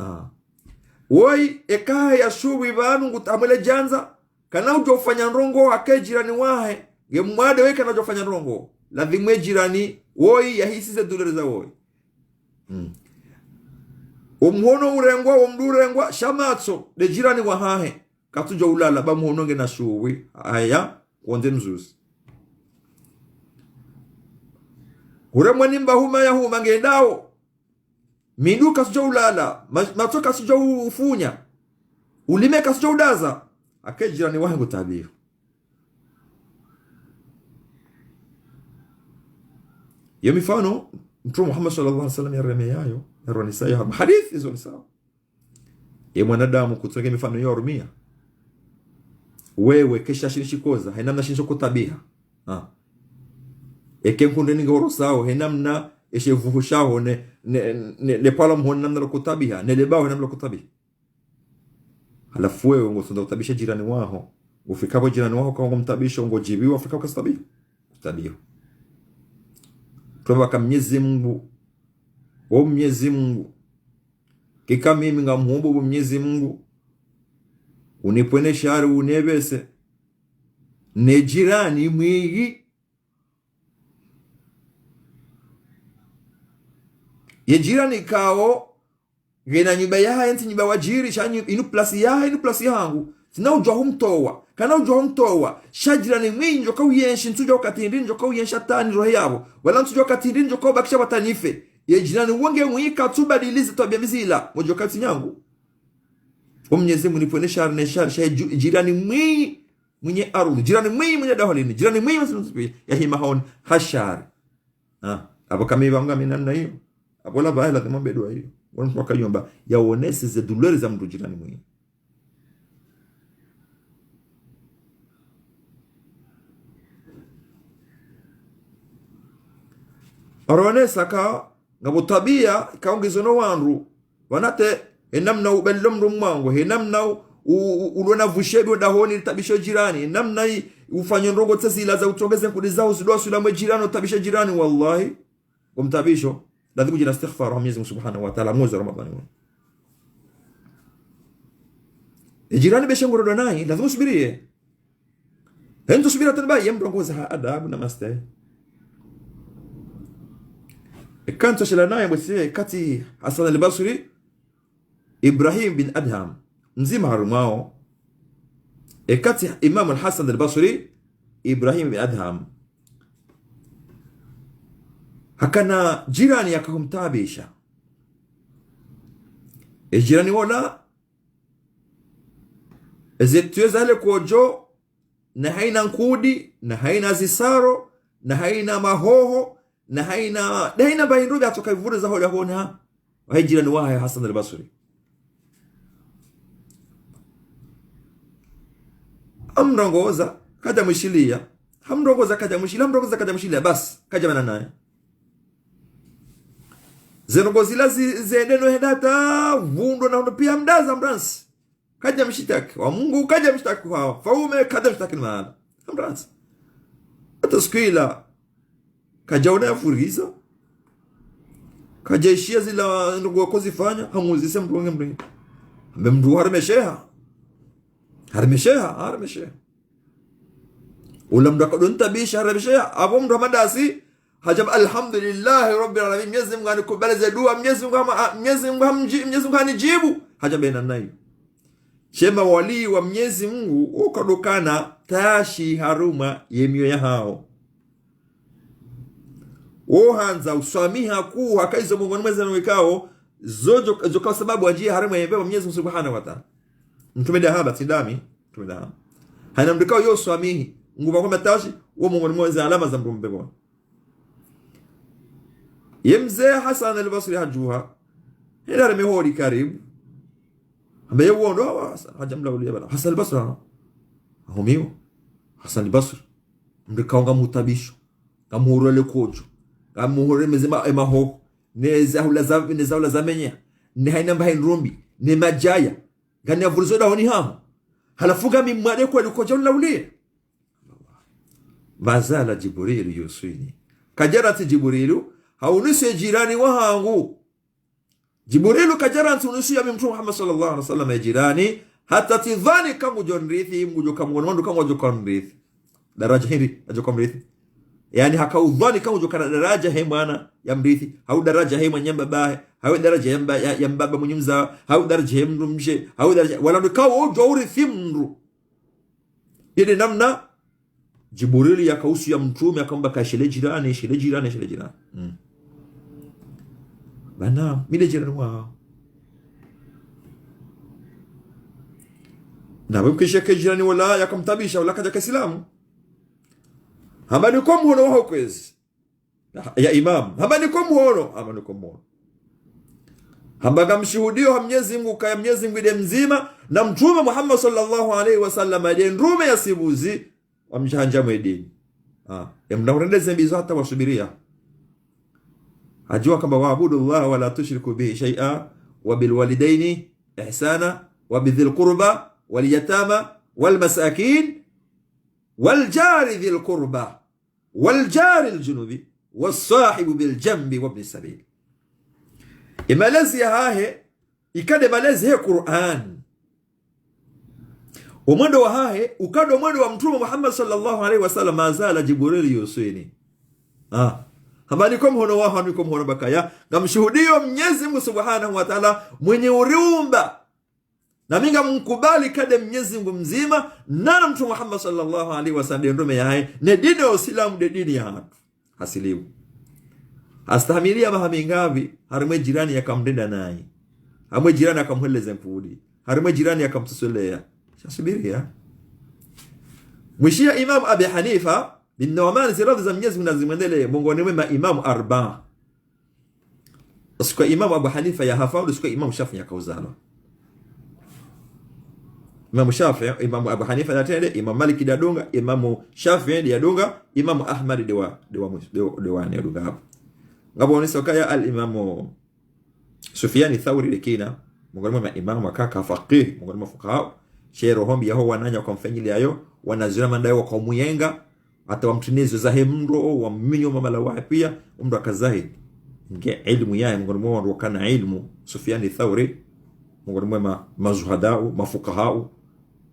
woi eka ya shubi banu ngutamele janza kana ujo ufanya nrongo hake jirani wahe gemwade weka na ujo ufanya nrongo lazima jirani woi ya hisi ze dulere za woi umhono urengwa umdurengwa shamatso de jirani wahahe katujo ulala ba mhono nge na shubi aya konde mzuzi uremwa nimba huma ya huma ngendao mindu kasujo ulala matso kasujo ufunya ulime kasujo udaza ake jirani wahengo tabio ya mifano mtume Muhammad sallallahu alaihi wasallam yaremeyayo yaronisa ya hadithi hizo ni sawa ya mwanadamu kutoka mifano ya rumia wewe kesha shirishikoza hainamna shinsho kutabia eke nkunde ninga sawa hainamna eshevuhushaho ne pala mhona namna kutabia ne lebao namna kutabia halafu wewe ngosonda kutabisha jirani wao ufikapo jirani wao kwa kumtabisha ngojibiwa ufikapo kutabia kutabia tuomba kama Mwenyezi Mungu Mwenyezi Mungu kika mimi ngamuomba Mwenyezi Mungu unipone shari unebese ne jirani mwigi ye jirani kao gena nyumba yaha enti nyumba wajiri shanyi inu plus yangu tina ujwa humtowa kana ujwa humtowa shajirani mwinjo kwa uyenshi ntujo katindini njo kwa uyensha tani rohe yabo wala ntujo katindini njo kwa bakisha watanife ye jirani wonge mwika tubadilize tabia mizila mojo kati nyangu Mwenyezi Mungu niponesha arnesha jirani mwenye ardhi jirani mwenye daholini jirani mwenye ya hima haon hashari abo kamiba mga minana hiyo abo la baela temombe dua hiyo wanu wakayomba ya onesi ze douleur za mtu jirani mwenye aronesa ka ngabo tabia kaongezono wanru wanate enamna ubelomro mwango enamna ulona vushebe dahoni tabisho jirani namna ufanye ndogo tsila za utongeze kudi zao zidwa sulamwe jirani tabisha jirani wallahi kumtabisho lazima jina istighfar Mwenyezi Mungu Subhanahu wa Ta'ala mwezi Ramadhani jirani beshangoro naye lazima usubirie hendo subira tena yemrongoza adabu na maste kanto shela naye mwese kati Hasan al-Basri Ibrahim bin Adham mzima harumao kati Imam al-Hasan al-Basri Ibrahim bin Adham hakana jirani yakahumtabisha jirani wala ezetueza ile kojo na haina nkudi na haina zisaro na haina mahoho na haina baindubi atokaivure za hola hona wa jirani wa Hasan al-Basri amrongoza kaja mwishilia hamrongoza kaja mwishilia basi kaja mana naye zenogozila zendeno hedata vundo na pia mdaza mransi kaja mshitaki wa Mungu kaja mshitaki kwa faume kaja mshitaki maana mransi hata sikuila kaja una furiza kaja ishia zila ndugu kozifanya hamuzise mtu mdu harmesheha ula mdu akadontabisha harmesheha abo mdu madasi hajab alhamdulillah rabbil alamin Mwenyezi Mungu anikubalize dua Mwenyezi Mungu anijibu hajab ina nayo shema wali wa Mwenyezi Mungu ukadokana tashi haruma yemio ya hao hanza usamiha kuu hakaizo Mungu Mwenyezi Mungu wikao zojo kwa sababu ajia haruma yembeba Mwenyezi Mungu Subhanahu wa Ta'ala mtume dahaba tidami mtume dahaba hana mdikao yo swamihi nguva kwa tashi wa Mungu Mwenyezi alama za mbeba yemze Hasan al-Basri hajuha ila remehori karibu ambaye uondo hajamla ulia bala Hasan al-Basri ahumio Hasan al-Basri mdikaonga mutabisho kamuhurele kojo kamuhure mezema emaho neza hula zamenya ni haina mbaye nrumbi ni majaya gani avulizoda honi hamu halafuga mimwade kwa likoja ulia vazala Jibril yuswini kajarati Jibrilu haunise jirani wahangu Jibrilu kajarati unusu ya mtume Muhammad sallallahu alaihi wasallam ya jirani hata tidhani kama jonrithi mgujo kama ngondo kama jokonrithi daraja hili ajokonrithi yani hakaudhani kama jokana daraja he mwana ya mrithi au daraja he mwenye babaye au daraja ya mbaba mwenye mzaa au daraja he mrumshe au daraja wala ndikao urithi mru ile namna Jibril yakausu ya mtume akamba kashile jirani bana mile jirani wao na wekisha jirani wala yakamtabisha wala kaja kaislamu habani kwa mhono wao kwezi ya imam habani kwa mhono hambaga mshuhudio wa Mwenyezi Mungu kaya Mwenyezi Mungu ile mzima na mtume Muhammad sallallahu alaihi wasallam ile ndume ya sibuzi wa mjanja mwedini mnaurendeze mbizo hata wasubiria ajua kama waabudu Allah wala tushriku bihi shay'a wa bil walidaini ihsana wa bidhil qurba wal yatama wal masakin wal jari dhil qurba wal jari al junubi was sahibu bil jambi wa ibn sabil imalezi hahe ikade malezi he Qur'an umwendo wa hahe ukado mwendo wa mtume Muhammad sallallahu alaihi wasallam azala Jibril yusini Habari kwa mhono wa hanu kwa mhono bakaya. Ngamshuhudio Mwenyezi Mungu Subhanahu wa Ta'ala mwenye uriumba. Na minga mkubali kade Mwenyezi Mungu mzima na Mtume Muhammad sallallahu alaihi wasallam ndume yae ne dini ya Uislamu de dini ya hatu. Hasilimu. Astahimilia mahamingavi harimwe jirani yakamdenda naye. Hamwe jirani akamweleza mpudi. Harimwe jirani akamtusolea. Shasubiria. Mwishia Imam Abi Hanifa bin Nu'man ziradhi za Mwenyezi Mungu nazimendele miongoni mwa Imam arba. Usikwa Imam Abu Hanifa ya hafa, usikwa Imam Shafi'i ya kauzana. Imam Shafi'i, Imam Abu Hanifa ya tende, Imam Malik ya dunga, Imam Shafi'i ya dunga, Imam Ahmad dewa ne dunga hapo. Ngabo onisoka ya al-Imam Sufyan Thawri lekina, miongoni mwa Imam makaka faqih, miongoni mwa fuqaha, shero hombi yaho wananya kwa mfanyili ayo, wanazira mandai kwa muyenga, hata wamtinizo zahe mndo wa minyo mamala wae pia mndo akazahid nge ilmu yae miongoni mwa wakana ilmu Sufyan Thawri miongoni mwa mazuhadau mafukahau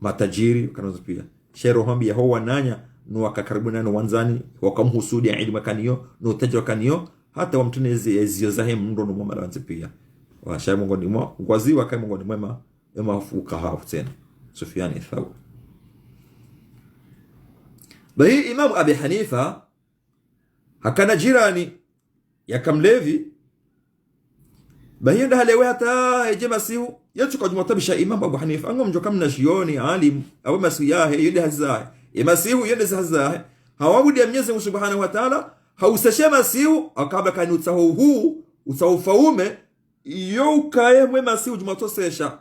matajiri kanazo pia shero hombi yaho wananya no wakakaribuna no wanzani wakamhusudi ilmu kaniyo no tajwa kaniyo hata wamtinizo ezio zahe mndo no mamala wanzi pia washa miongoni mwa ngwazi wakai miongoni mwa mafukahau tena Sufyan Thawri. Bahi Imam Abi Hanifa hakana jirani yakamlevi bahi nda halewe hata ejema siu yetu kwa jumatabisha Imam Abu Hanifa angom jo kamna shioni alim au masiyahe yende hazahe imasihu yende hazahe hawabudi ya Mwenyezi Mungu Subhanahu wa Ta'ala hausashema siu akaba kanutsaho huu usawfaume yo kae mwema siu jumatosesha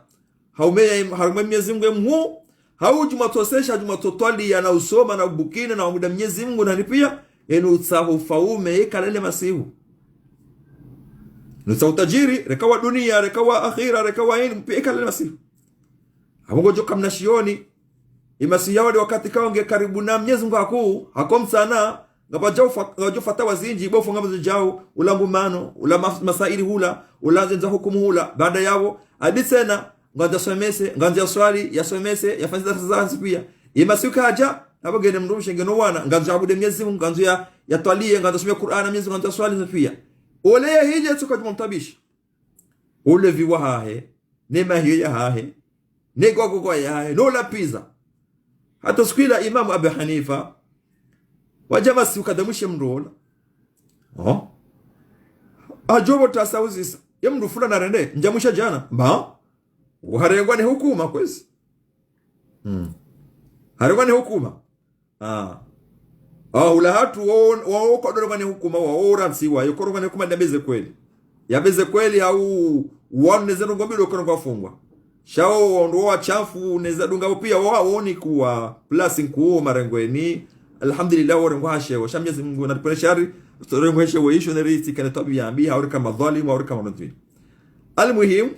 haumeya harumwe Mwenyezi Mungu hau jumatosesha jumatotwali ya na usoma na bukina na wamuda Mwenyezi Mungu na nipia enu utsahu faume kalele masihu nutsahu tajiri rekawa dunia rekawa akhira rekawa inu mpia kalele masihu hamungo joka mnashioni imasi yawadi wakati kawange karibu na Mwenyezi Mungu hakom sana ngapa jau fatawa zinji bofu ngamazo jau ulambu mano ula masaili hula ula zenza hukumu hula baada yawo adisena nganja somese nganja swali ya somese ya fanza zanzi pia imasuka haja nabagene mrumshe ngeno wana nganja abude Mwenyezi Mungu nganja ya twalie nganja somea Qur'an Mwenyezi Mungu nganja swali pia ole hije tuko tumtabishi ole viwa hahe nema hiyo ya hahe nego kwa ya hahe no la pizza hata sikuila Imam Abu Hanifa wajama si ukadamushe mrola ajobo tasawuzisa yemru fulana rende njamusha jana harengwa ni hukuma kwezi harengwa ni hukuma ula hatu wao kodorwa ni hukuma wao ransiwa yokorwa ni hukuma ndabeze kweli yabeze kweli au waneze ngombilo kwa fungwa shao ndo wachafu neza dunga pia wao ni kuwa plus nkuo marengweni alhamdulillah warengwa hashe shamjezi Mungu na pressure rengwa hashe waisho na riti kana tabia ambi hauri kama dhalimu hauri kama mtu almuhim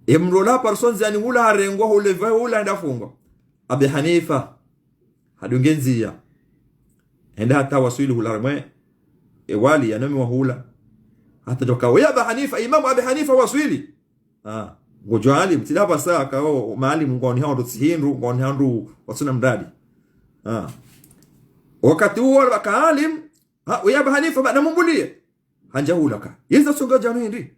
imrola person zani hula harengo huleva hula ndafungo Abi Hanifa hadungenzia enda hata wasili hula mwe ewali yanami wa hula hata joka ya Abi Hanifa Imam Abi Hanifa wasili ngojo alim tilapa saa kao maalim ngoni hao tsihindu ngoni handu wasuna mdadi wakati huo wakaalim ya Abi Hanifa bana mumbulie hanja hulaka yeza songa jana ndi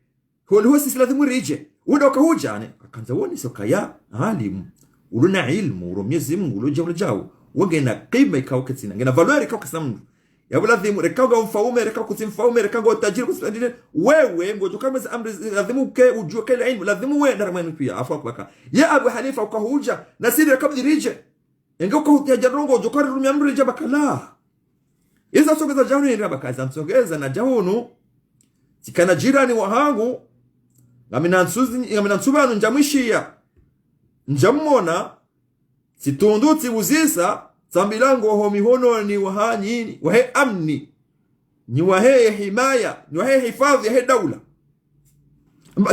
huwa sisi lazima rije uda kahujane akanza woni soka ya alim uluna ilmu uro Mwenyezi Mungu ulo jawla jawo wagena qima ikawkatina ngena valeur ikawkasam ya lazima rekaga mfaume rekaga kutimfaume rekaga tajiri kusandile wewe ngojo kama za amri lazima uke ujue kile ilmu lazima wewe darmani pia afa kwaka ya Abu Hanifa ukahuja na siri rekaga rije ngeko kuhutia jarongo jokari rumya amri rije bakala yesa sogeza jawni ndio bakaza msogeza na jawunu sikana jirani wa hangu ngaminantsubanu njamwishia njamona situndutsi uzisa sambilango ho mihono ni wahanyini wahe amni ni wahe himaya ni wahe hifadhi ya daula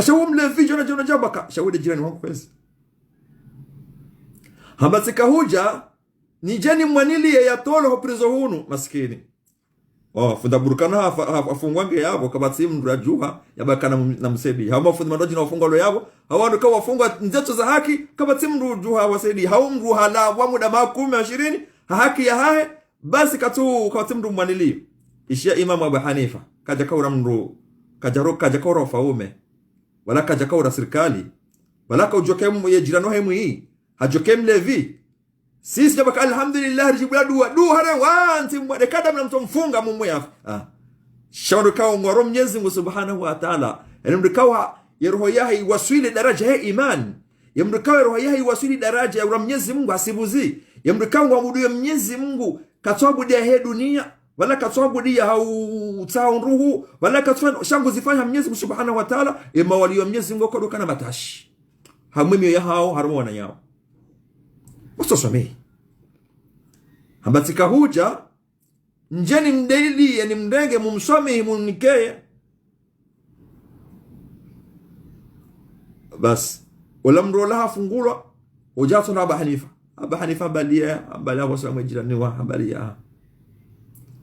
shawumle vijana jona jabaka shawide jirani wangu kwezi hamasika huja ni jeni mwanili ya tolo ho prizo hunu maskini funda burukana afungwange yabo kabatsi mrajuha yabakana na msebi hawa mafundi mandoji na wafunga lo yabo hawandu kwa wafunga nzeto za haki kabatsi mrujuha wasedi haumru hala wa muda 10 20 haki ya hae basi katu kabatsi mru mwanili ishia Imamu Abu Hanifa kaja kaura mru kaja kaura faume wala kaja kaura serikali wala ka ujokem ye jirano hemu hii hajokem levi sisi jabaka alhamdulillah rijibula dua hare wanti mwade kada mnamtomfunga mumu ya shauri kao ngoro Mwenyezi Mungu Subhanahu wa Ta'ala elimdikawa roho yahi waswili daraja ya iman yamdikawa roho yahi waswili daraja ya Mwenyezi Mungu asibuzi yamdikawa muabudu Mwenyezi Mungu katwabu dia dunia wala katwabu dia hau taunruhu wala katwabu shangu zifanya Mwenyezi Mungu Subhanahu wa Ta'ala mawali wa Mwenyezi Mungu kodoka na matashi hamwimi ya hao harumu wana yao usosomei hambatika huja njeni mdeli yani mdenge mumsome munikeye bas wala mrola hafungulwa ujato na Abu Hanifa balia wasama jirani wa balia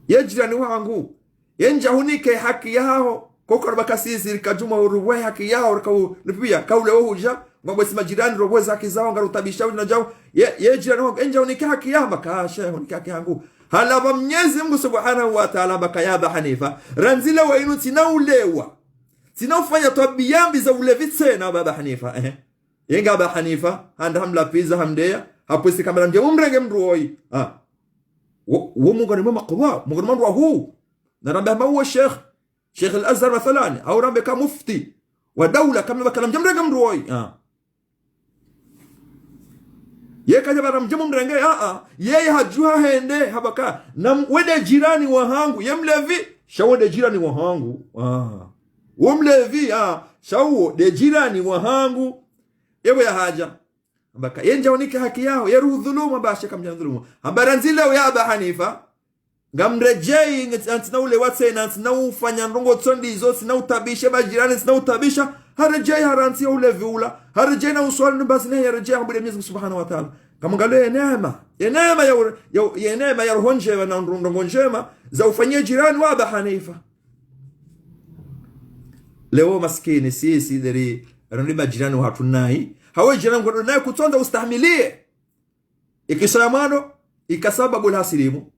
ye jirani wangu yenja hunike haki yao kokora bakasisi kajuma uruwe haki yao nipia kaule huja ngombe sima jirani robo zake zao ngarutabisha na jao ye jirani wangu enja hunike haki yao makasha hunike haki yangu halaba Mwenyezi Mungu Subhanahu wa Ta'ala bakaya Abu Hanifa ranzila wa inu tinaulewa tinaufanya tabiyambi za ulevi tena Abu Hanifa yenga Abu Hanifa handa hamla pizza hamdea hapo si kamera nje umrenge mruoi wo Mungu ni maqwa Mungu mwandu huu na rabbi ma huwa Sheikh al-Azhar mathalan au rabbi kama mufti wa dawla kama bakalam jamrenge mruoi ye kaja bara mjemu mrenge yeye hajua hende habaka na wede jirani wa hangu yemlevi shawode jirani wa hangu umlevi shawode jirani wa hangu yewe ya haja habaka yenja unike haki yao yeru dhuluma basha kamja dhuluma habaranzile ya Abu Hanifa ngamrejei ntina ule watse na ntina ufanya ndongo tsondi zo sina utabisha bajirani sina utabisha harejei haranti ule viula harejei na uswali basi na harejei habu Mwenyezi Subhanahu wa Ta'ala kama ngale neema ya rohonje na ndongo njema za ufanyie jirani wa Abu Hanifa leo maskini sisi deri rundima jirani wa hatunai hawe jirani kwa naye kutonda ustahimilie ikishamano ikasababu la silimu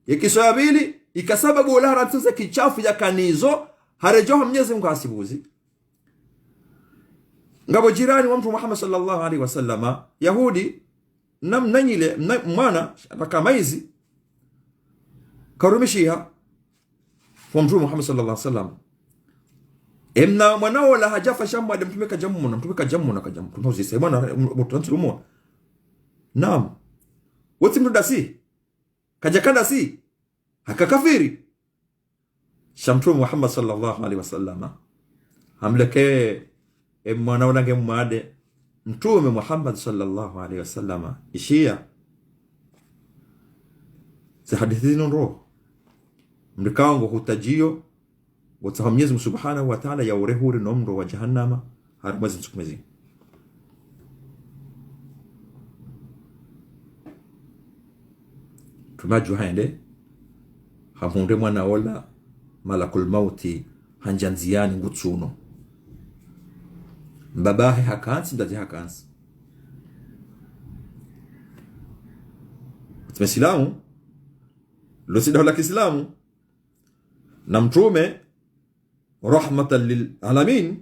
ikishabili ikasababu la rantuza kichafu ya kanizo harejoha Mwenyezi Mungu asibuzi ngabo jirani wa Mtume Muhammad sallallahu alaihi wasallama Yahudi nanyile mwana bakamaizi karumishia kwa Mtume Muhammad sallallahu alaihi wasallam emna mwana wala hajafa shamu adam tumeka jamu na kajamu tunauzi bwana mtuantumwa naam wote mdasi kajakanda si hakakafiri shamtu Muhammad sallallahu alaihi wasallam hamleke mwana wala mwade Mtume Muhammad sallallahu alaihi wasallam ishia za hadithi nro mlikaango hutajio wataha Mwenyezi Mungu Subhanahu wa Ta'ala ya urehuri nomro wa jahannama harumwezi msukumezi tumaju haende hamunde mwana ola malakul mauti hanjanziani ngutsuno mbabahe hakansi mdazi hakansi Usilamu losida la Kiislamu na Mtume rahmatan lil alamin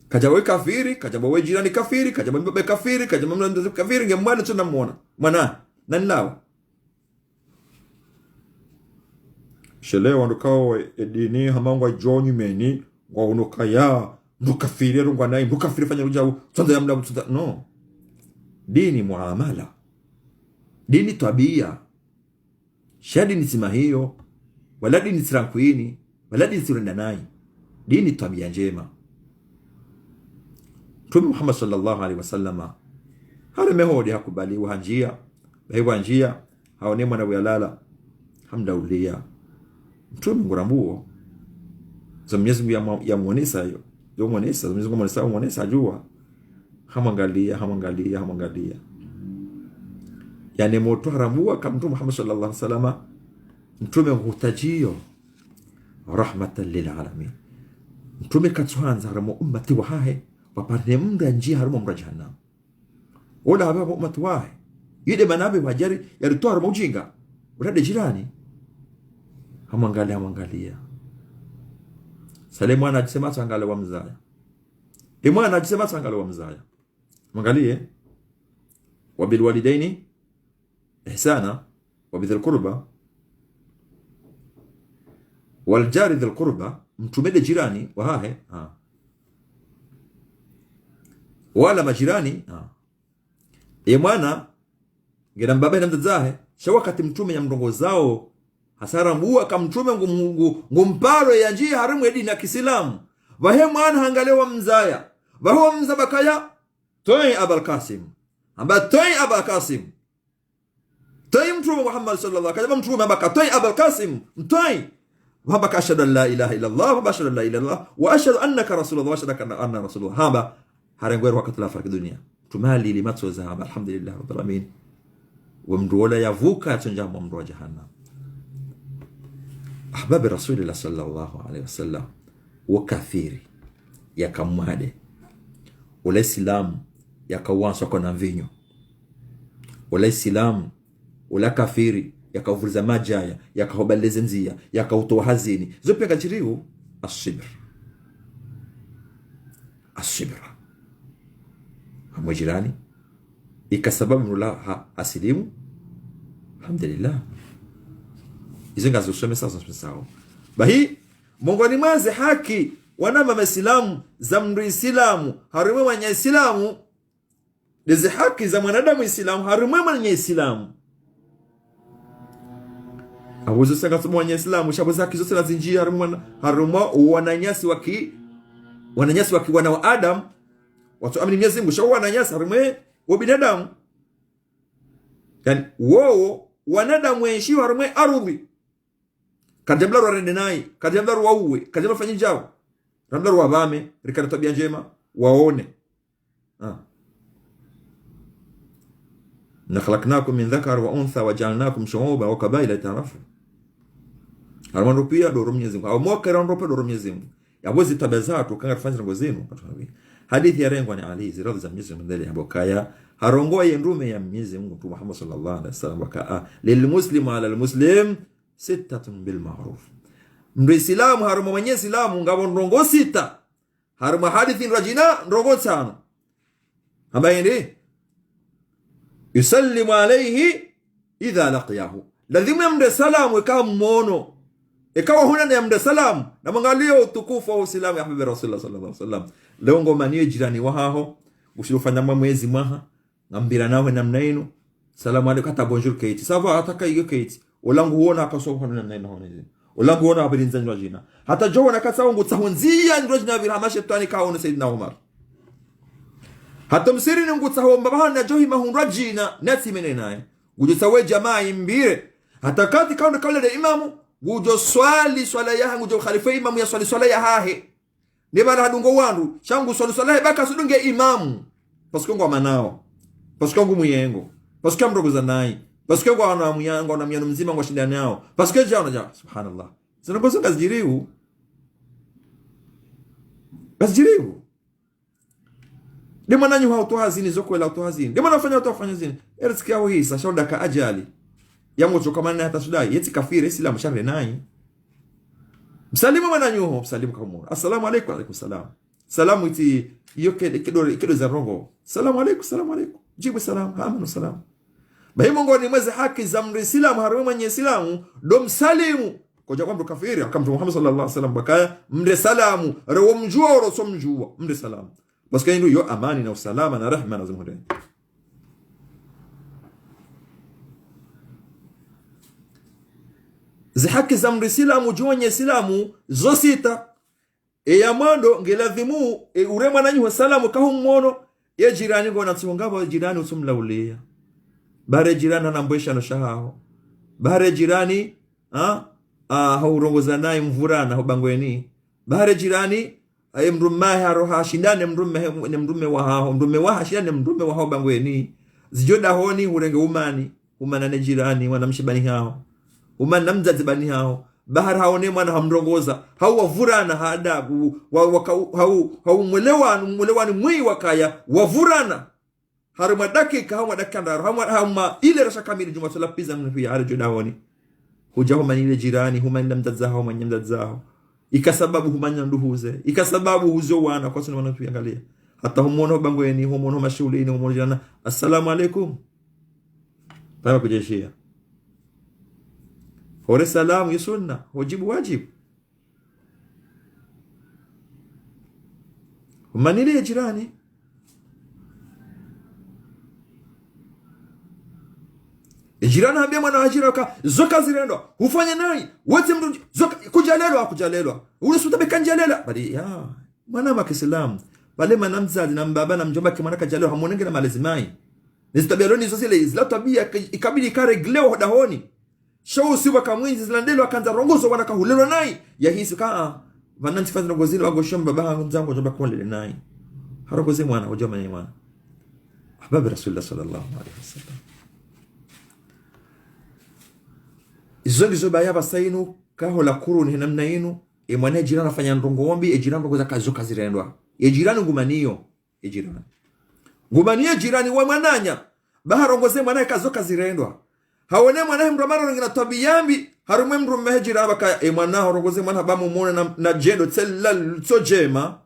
kajawe kafiri kajawe jirani kafiri kajawe mbebe kafiri kajawe mlandazi kafiri ngemwana tunamuona mwana nanlawa shelewa ndukao edini hamangwa jonyu meni wa unokaya ndukafiri rungwa nayi ndukafiri fanya rujau tonda yamla mtuta no dini muamala dini tabia shadi ni sima hiyo wala dini tranquini wala dini surenda nayi dini tabia njema Mtume Muhammad sallallahu alaihi wasallama hale mehodi hakubali uhanjia baiwa njia haone mwana uyalala hamdaulia Mtume ngurambuo za Mwenyezi Mungu ya muonesa hiyo yo muonesa Mwenyezi Mungu muonesa jua hamangalia yani moto haramua kama Mtume Muhammad sallallahu alaihi wasallama Mtume hutajio rahmatan lil alamin Mtume katwanza haramo ummati wahahe wapane mda njia haramo mra jahannam ola haba ummati wahahe yide manabe wajari yalitoa haramo ujinga urade jirani hamwangalia sale mwana ajisema tangale wa mzaya mwana ajisema tangale wa mzaya mwangalie wabil walidaini ihsana wabidhil qurba wal jari dhil qurba mtumede jirani wahahe wala majirani mwana ngena mbaba na mzazahe shawakati mtume ya mrongo zao hasara mbuwa kamtume ngumparo ya njia harimu edini ya Kisilamu wahe mwana hangalewa mzaya wahuwa mzabakaya toi Abul Qasim amba toi Abul Qasim toi mtume Muhammad sallallahu alaihi wasallam mtume ambaka toi Abul Qasim mtoi wabaka ashhadu an la ilaha illa Allah wa ashhadu an la ilaha illa Allah wa ashhadu annaka rasulullah wa ashhadu anna rasulullah haba harengwer wakati la farki dunia tumali limatso za haba alhamdulillah rabbil alamin wamdola yavuka tunja mumro jahannam ahbab rasulillah sallallahu alaihi wasallam wa kathiri yakamwade ule Islam yakawansa kwa vinyo ule Islam ule kafiri yakavuliza majaya yakahobaleze nzia yakautoa hazini zope kachiriu asibr hamwajirani ikasababu mula asilimu alhamdulillah izinga zusome sasa bahi mongoni mwaze haki wanama masilamu za mndu Islamu harimwe wanya Islamu lezi haki za mwanadamu Islamu harimwe wanya Islamu abuzo sanga tumo wanya Islamu shabuza haki zote nazinjia harimwa wananyasi waki wana wa Adam watu amini Mwenyezi Mungu shawa wananyasi harimwe wa binadamu yani wao wanadamu wenshi harimwe ardhi kajabla rwende nai kajabla rwauwe kajabla fanyi njao ramla rwabame rikana tabia njema waone na khalaqnakum min dhakar wa untha wa ja'alnakum shu'uban wa qabaila ta'arafu harmano pia doro Mwenyezi Mungu au moka rondope doro Mwenyezi Mungu yabozi tabia zatu kanga tufanye ngo zenu hadithi ya rengwa ni Ali ziradhi za Mwenyezi Mungu ndele abokaya harongoa yendume ya Mwenyezi Mungu Mtume Muhammad sallallahu alaihi wasallam baka lil muslimu ala al muslim sittatun bil ma'ruf mndu Islamu haruma mwenye Islamu ngabo ndongo sita haruma hadithi rajina ndongo tano ambaye ni yusallimu alayhi idha laqiyahu lazima yamde salamu ikawa mmono ikawa huna na yamde salamu na mwangalio utukufu wa Uislamu ya habibi Rasulullah sallallahu alaihi wasallam leongo maniye jirani waho ushilofanya mwezi mwaha ngambira nawe namna ino salamu alaykum hata bonjour Kate sava ataka iyo Kate olangu huona akasofa na neno honezi olangu huona habirinza njina hata jowa nakasa wangu tahunzia njina vile hamashe tani kaona Saidina Umar hata msiri ni ngutsaho mbabana johi mahunra jina nati menenaye gujo sawe jamaa imbire hata kati kaona kale imamu gujo swala ya gujo khalifa imamu ya swala ya hahe ne bana hadungo wandu shangu swala baka sudunge imamu pasko ngo manao pasko ngo muyengo pasko mrogoza nai pasko ngo ana muyango na myano mzima ngo shindani yao pasko jana ja subhanallah zinakosa kazijiriu dema nanyu hautoa hazini zokwela utoa hazini dema nafanya utafanya zini erziki yao hii sa shoda ka ajali yango chokamana hata sudai yeti kafiri Islam share nai msalimu mananyu msalimu kama assalamu alaykum alaykum salam salamu iti yoke kido za rongo salamu alaykum jibu salam amanu salam bahi mongoni mweze haki za mri Islam harumu mwenye Islamu dom salimu koja kwa mtu kafiri akamtu Muhammad sallallahu alaihi wasallam bakaya mre salamu rewo mjua oro so mjua mre salamu basi kaindu yo amani na usalama na rehema na zimhore zihaki za mri Islamu juonye Islamu zosita yamando ngeladhimu urema nanyu salamu kahummono ya jirani ngona tsungaba jirani usumlaulia bare jirani anambwesha no shaho bare jirani haurongoza naye mvurana hobangweni bare jirani aye mrumahe haroha shindane mrume wa shindane mrume wa hobangweni zijoda honi urenge umana ne jirani wanamshibani hao umana mzazi bani hao bahar haone mwana hamrongoza hau wavurana haadabu hau mwelewani mwi wakaya wavurana haruma dakika hau madakika ndaro hau ile rasha kamili jumatula piza mnu ya arjo dawoni huja humanile jirani humanile mdadzaho mwenye mdadzaho ikasababu humanya nduhuze ikasababu huzo wana kwa sababu wanatuangalia hata humuona bangweni humuona mashuleni humuona jana assalamu alaikum para kujeshia hore salamu ya sunna hujibu wajibu humanile jirani jirani ambia mwana wajira waka zoka zirendwa hufanya nai wote mdu zoka kujalelwa ule sutabe kanjalela bali ya mwana wa Kiislamu bale manamzazi na mbaba na mjomba kimwana kajalelwa hamonenge na malezimai nisitabeloni hizo zile zila tabia ikabidi karegleo dahoni show siwa kamwinzi zilandelo akanza rongozo wana kahulelwa nai ya hisi kaa vananti fazi rongozile wago shomba baba mzangu mjomba kumwelele nai harogoze mwana ujoma ni mwana ahbabi Rasulullah sallallahu alaihi wasallam izo ndizo bayaba sainu kaho la kuru ni namna inu mwana jirani afanya ndongombi jirani ngoza kazoka zirendwa jirani ngumaniyo jirani wa mwananya baharongoze mwana kazoka zirendwa hawone mwana mramaro ngina tabiyambi harumwe mrume jirani baka mwana harongoze mwana bamu muone na jendo tsella tsojema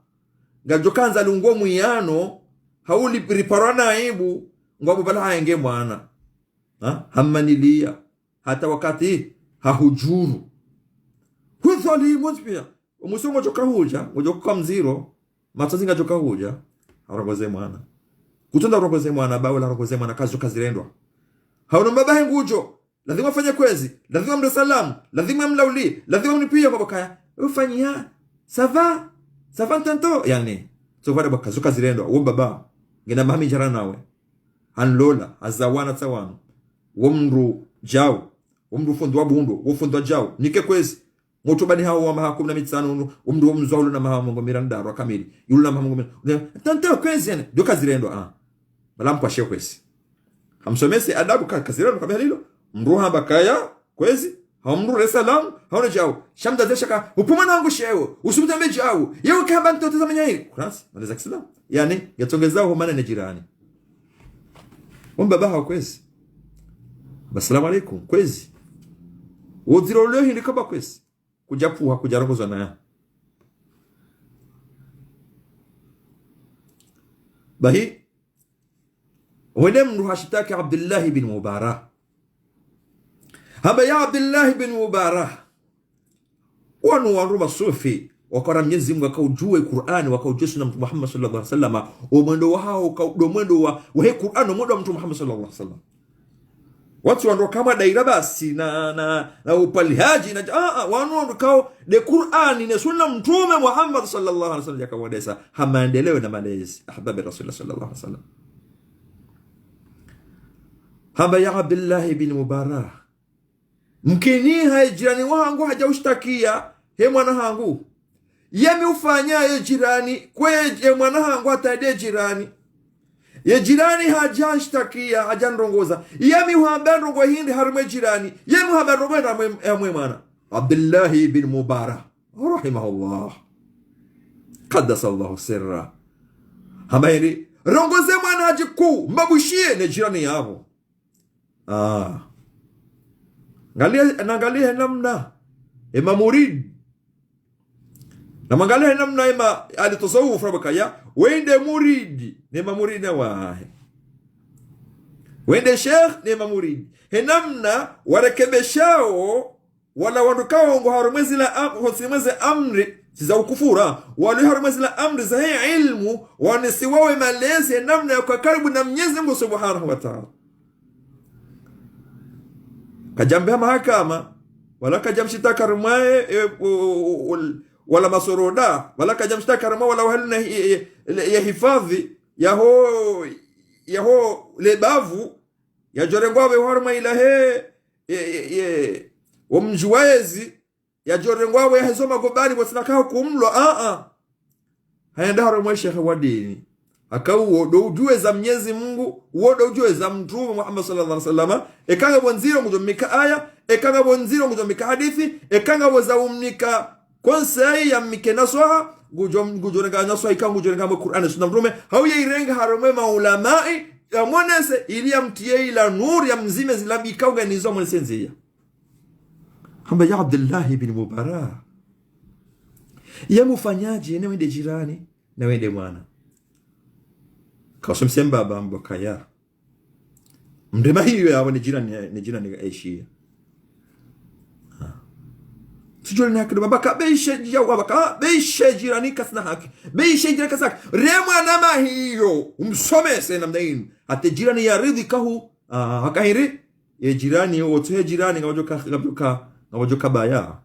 gajokanza lungo muyano hauli riparana aibu ngwabo bala haenge mwana hamanilia hata wakati hahujuru hudhalimu pia umusungo joka huja ngojoka mziro matazinga joka huja arongoze mwana kutunda arongoze mwana bawe arongoze mwana kazoka zirendwa hauna mbaba ngujo lazima afanye kwezi lazima mdo salamu lazima mlauli lazima mnipia kwa bakaya ufanyia sava tanto yani so vale bakazoka zirendwa wo baba ngina mami jarana nawe hanlola azawana tawano womru jao umdu fundwa bundu ufundwa jao nike kwezi moto bani hao wa maha 15 umdu mzolo na maha mungu mirandaro kamili yulu na maha mungu tanto kwezi yani doka zirendwa balampa she kwezi hamsomese adabu kazirendwa kabla hilo mruha bakaya kwezi hamru salam haona jao shamda zeshaka upumana wangu sheo usubutambe jao yeo kamba ntoto zamanya hili kurasi maliza kislam yani yatongezao humana na jirani baba kwezi Assalamu alaikum kwezi wodiro leo hindi kaba kwezi kujapuha kujarongozwa na bahi wende mnu hashitaki Abdullah bin Mubarak haba ya Abdullah bin Mubarak wanu waruma sufi wakara Mwenyezi Mungu akaujue Qur'ani wakaujue sunna Mtume Muhammad sallallahu alaihi wasallam umwendo wao mwendo wa Qur'ani mwendo wa Mtume Muhammad sallallahu alaihi wasallam watu wando kama daira basi na upalihaji na wanu kao de Qur'ani na sunna Mtume Muhammad sallallahu alaihi wasallam yakawadesa hamaendeleo na malezi ahbabi Rasulullah sallallahu alaihi wasallam haba ya Abdullah bin Mubarak mkini haijirani wangu hajaushtakia he mwana hangu yemi ufanya ye jirani kwe mwana hangu atade jirani ye jirani hajashtakia hajanrongoza yemi huambandrongo hindi harume jirani yemi huambandrongo hamwe mwana Abdullah bin Mubarak rahimahullah qaddasallahu sirra hamairi rongoze mwana hajiku mbabushie ne jirani yabo Nangalia namna ema murid na mangalia namna ema alitasawuf rabakaya wende murid nema murid na wahe wende sheikh nema murid he namna warekebeshao wala wandukao ngo harumezi la hosimeze amri za ukufura wale harumezi la amri za hii ilmu wanisiwawe malezi namna ya kwa karibu na Mwenyezi Mungu Subhanahu wa Ta'ala kajambia mahakama wala kajamshitaka rumae wala masoroda wala kajamshitaka rumae wala wahalina ya hifadhi yaho lebavu ya jorengwawe haruma ilahe wamjuwezi ya jorengwawe ya hezoma gobani wasinakao kumlwa haenda haruma shekhe wa dini akauo do ujue za Mwenyezi Mungu uodo ujue za Mtume Muhammad sallallahu alaihi wasallam ekanga bonziro ngujomika aya ekanga bonziro ngujomika hadithi ekanga boza umnika konsei ya mikenasoha gujorenga naswa ikanga gujorenga mu Qur'an sunna Mtume hauye irenga harume maulamai ya mwanese ili amtie ila nur ya mzime zilabi kauga nizo mwansenzia hamba ya Abdullah ibn Mubarak, ya mufanyaji na wende jirani na wende mwana kasumsemba bamba kaya mndema hiyo ya wende jirani aishia tujole na kido baba beishe jawa baka beishe jirani kasna haki beishe jirani kasak remwa na mahiyo umsomese namna hii ate jirani ya ridhi kahu hakahiri ye jirani wote jirani ngawojoka baya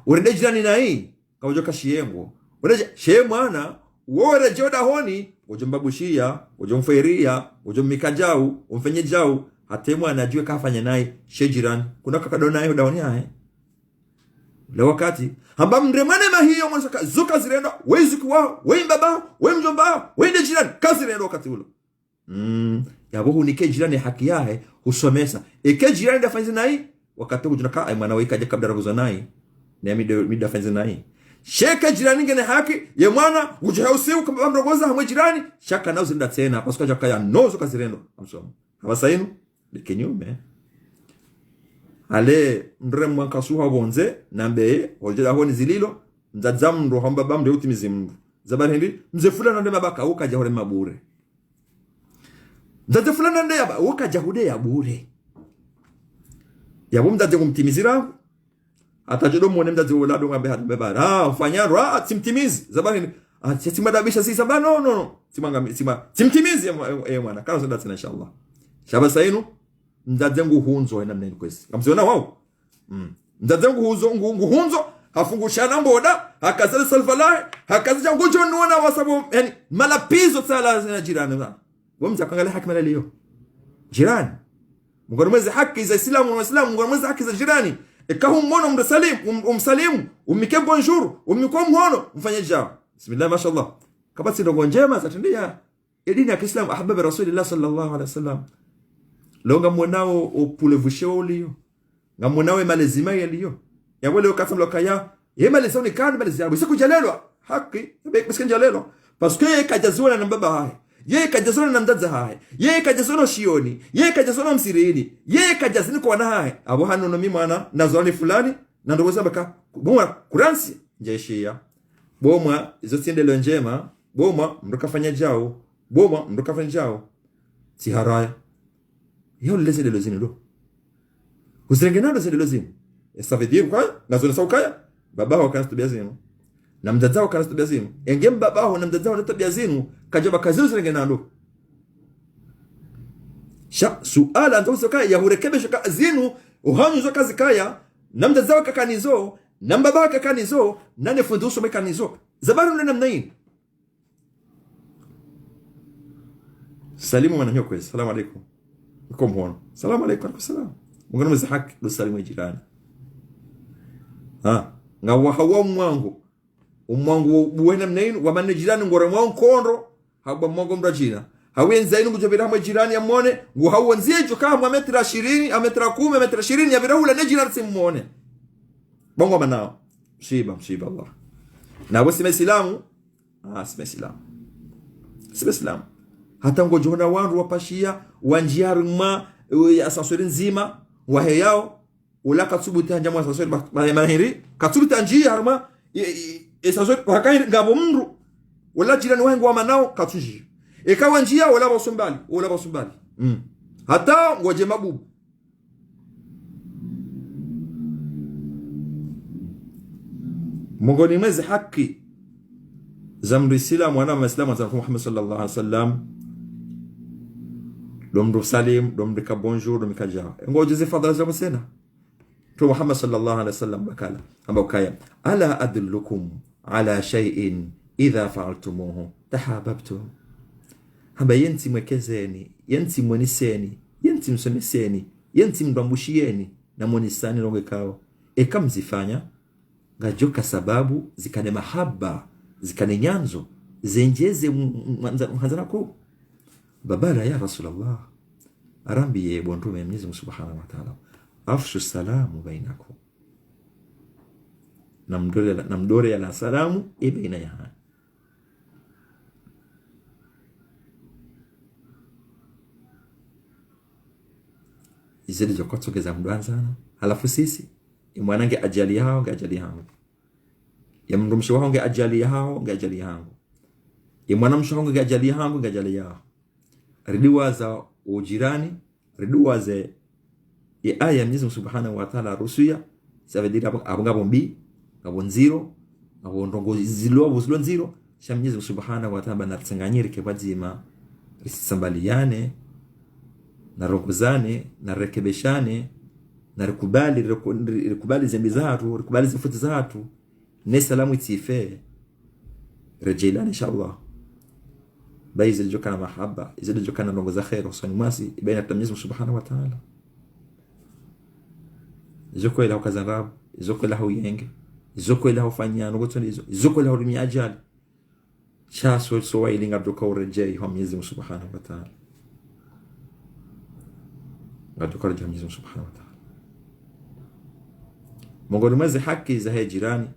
urende jirani na hii ngawojoka shiengo urende shemwana wore joda honi ujombabushia ujomfairia ujommikajau umfenye jau hate mwana ajue kafanya naye she jirani kuna kakadona naye daoni yae le wakati hamba mremane mahiyo mwanasaka zuka zirenda wezuku wao baba mjomba wende jirani kazi zirenda wakati ulo yabo hunike jirani haki yae husomesa eke jirani dafanyize nai wakati ujunaka ay mwana wikaje kabla raguza nai na mida fanyize nai sheka jirani ngene haki ye mwana ujahausi ukamba mrogoza hamwe jirani shaka nao zinda tena paska jaka ya nozo kazirendo amsomo abasainu likinyume ale mremwa kasuha bonze nambe hoje aho nizililo nzadzam ndo hamba bamde utimizi mndu zabari hindi mze fulana ndo mabaka ukaja hore mabure nzadze fulana ndo yaba ukaja hude ya bure yabo mdadze kumtimizira atajodo muone mdadze ulado ngambe hadi bebara ufanyarwa timtimizi zabari hindi simadabisha si sabano no timtimizi mwana kana zonda tena inshallah shaba sainu mdadzengu hunzo ina mneni kwesi ngamziona wao mdadzengu hunzo hafungushana mboda hakazale salfalai hakaza ngojo nuona wasabu yani malapizo tsala na jirani bana wamza kangalia haki mala leo jirani mngoromeze haki za Islamu na Waislamu mngoromeze haki za jirani ikahu mmono umsalimu umike bonjour umiko mhono mfanye jao bismillah mashallah kabati ndo njema zatindia dini ya Kiislamu ahbab rasulillah sallallahu alaihi wasallam longa mwanao opulevushewa ulio nga mwanao malezima yaliyo ya wale ukasamlo kaya ye malezima ni kan malezima bisi kujalelwa haki bisi kujalelwa parce que kajazona na baba hai ye kajazona na mdadza hai ye kajazona shioni ye kajazona msirini ye kajazini kwa na hai abo hano no mimana nazoni fulani na ndo wazabaka bomwa kuransi njeishia bomwa izo tiendelo njema bomwa mndokafanya jao bomwa mndokafanya jao si haraya yo lese de lozini do uzrengenado se de lozini ça veut dire quoi ngazona saukaya baba wa kana tabia zenu na mdadza wa kana tabia zenu engem baba wa na mdadza wa tabia zenu kajaba kazi uzrengenado sha suala ndo sokaya ya hurekebesha kazi zenu uhanyu zo kazi kaya na mdadza wa kakanizo na baba wa kakanizo na nefunduso mekanizo zabaru na namna hii salimu mwananyo kwezi salamu alaykum kom hono salamu alaykum salam mungana mzahaki do salimu jirani nga wahawa umwangu buwena mnain wa manne jirani ngore mwa kondo haba mwangu mrajina hawenza inu mujabira mwa jirani ya mwone ngu hawanzie joka mwa metra 20 a metra 10 metra 20 ya birahula ne jirani simuone bongo manao msiba Allah na wasi Islamu sima Islamu hata ngojona wandu wapashia wanjiaruma asasori nzima waheyao ula katsubuti hanja mwa asasori mahiri katsubuti anjia haruma asasori wakahiri ngabo mndu wala jirani wangu wa manao katsuji ikawa njia wala basumbali hata ngoje mabubu mongoni mwezi haki zamdu Islamu wana Islamu za Muhammad sallallahu alaihi wasallam domdo salim domdo ka bonjour domdo ka jaa ngoje ze fadala za musena to Muhammad sallallahu alaihi wasallam bakala ambao kaya ala adullukum ala shay'in idha fa'altumuhu tahabbtum hamba yenti mwekezeni yenti mweniseni yenti msomeseni yenti mdambushieni na mwenisani ronge kao ekamzifanya ngajoka sababu zikane mahaba zikane nyanzo zenjeze mhanzana ko babala ya Rasulullah arambiye bontume Mwenyezi Mungu Subhanahu wa Ta'ala afshu salamu bainakum namdore ya salamu baina ya izeli jokotogeza mdwanzana halafu sisi imwanange ajali yao nge ajali yangu yamrumshi wao nge ajali yao nge ajali yangu imwanamshi wao nge ajali yangu nge ajali yao ridiwaza ujirani ridiwaze ya aya Mwenyezi Subhanahu wa Ta'ala rusuya savedira abanga bombi abonziro abondongo zilo nziro sha Mwenyezi Subhanahu wa Ta'ala natsanganyire ke bazima risambaliane na rokuzane na rekebeshane na rikubali zambi zatu rikubali zifuti zatu ne salamu itife rejelani inshallah baize jokana mahaba izidi jokana ndongo za khair usani masi ibaina Mwenyezi Subhanahu wa Ta'ala izoko ila ukazarabu izoko ila huyenge izoko ila ufanya ngotonizo izoko ila urimi ajali chaso so wailinga doka urejei kwa Mwenyezi Subhanahu wa Ta'ala ngadoka rejei Mwenyezi Subhanahu wa Ta'ala mongoni mwezi haki za jirani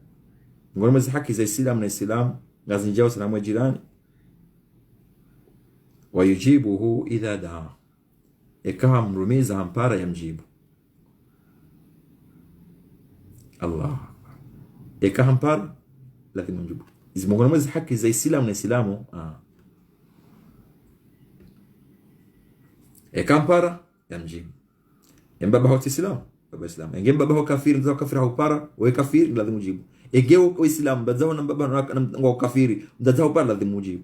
mongoni mwezi haki za Islam na Islam ngazinjao salamu ya jirani wayujibuhu idha daa ikawa mrumiza hampara ya mjibu Allah ikawa hampara lazima mjibu mongoni mwezi haki za Islam na Islamu ikawa hampara ya mjibu mbaba hoti Islam baba Islam ngem baba ho kafiri ndio kafiri haupara wewe kafiri lazima ujibu egeo Islam bazao na baba ngo kafiri ndio haupara lazima ujibu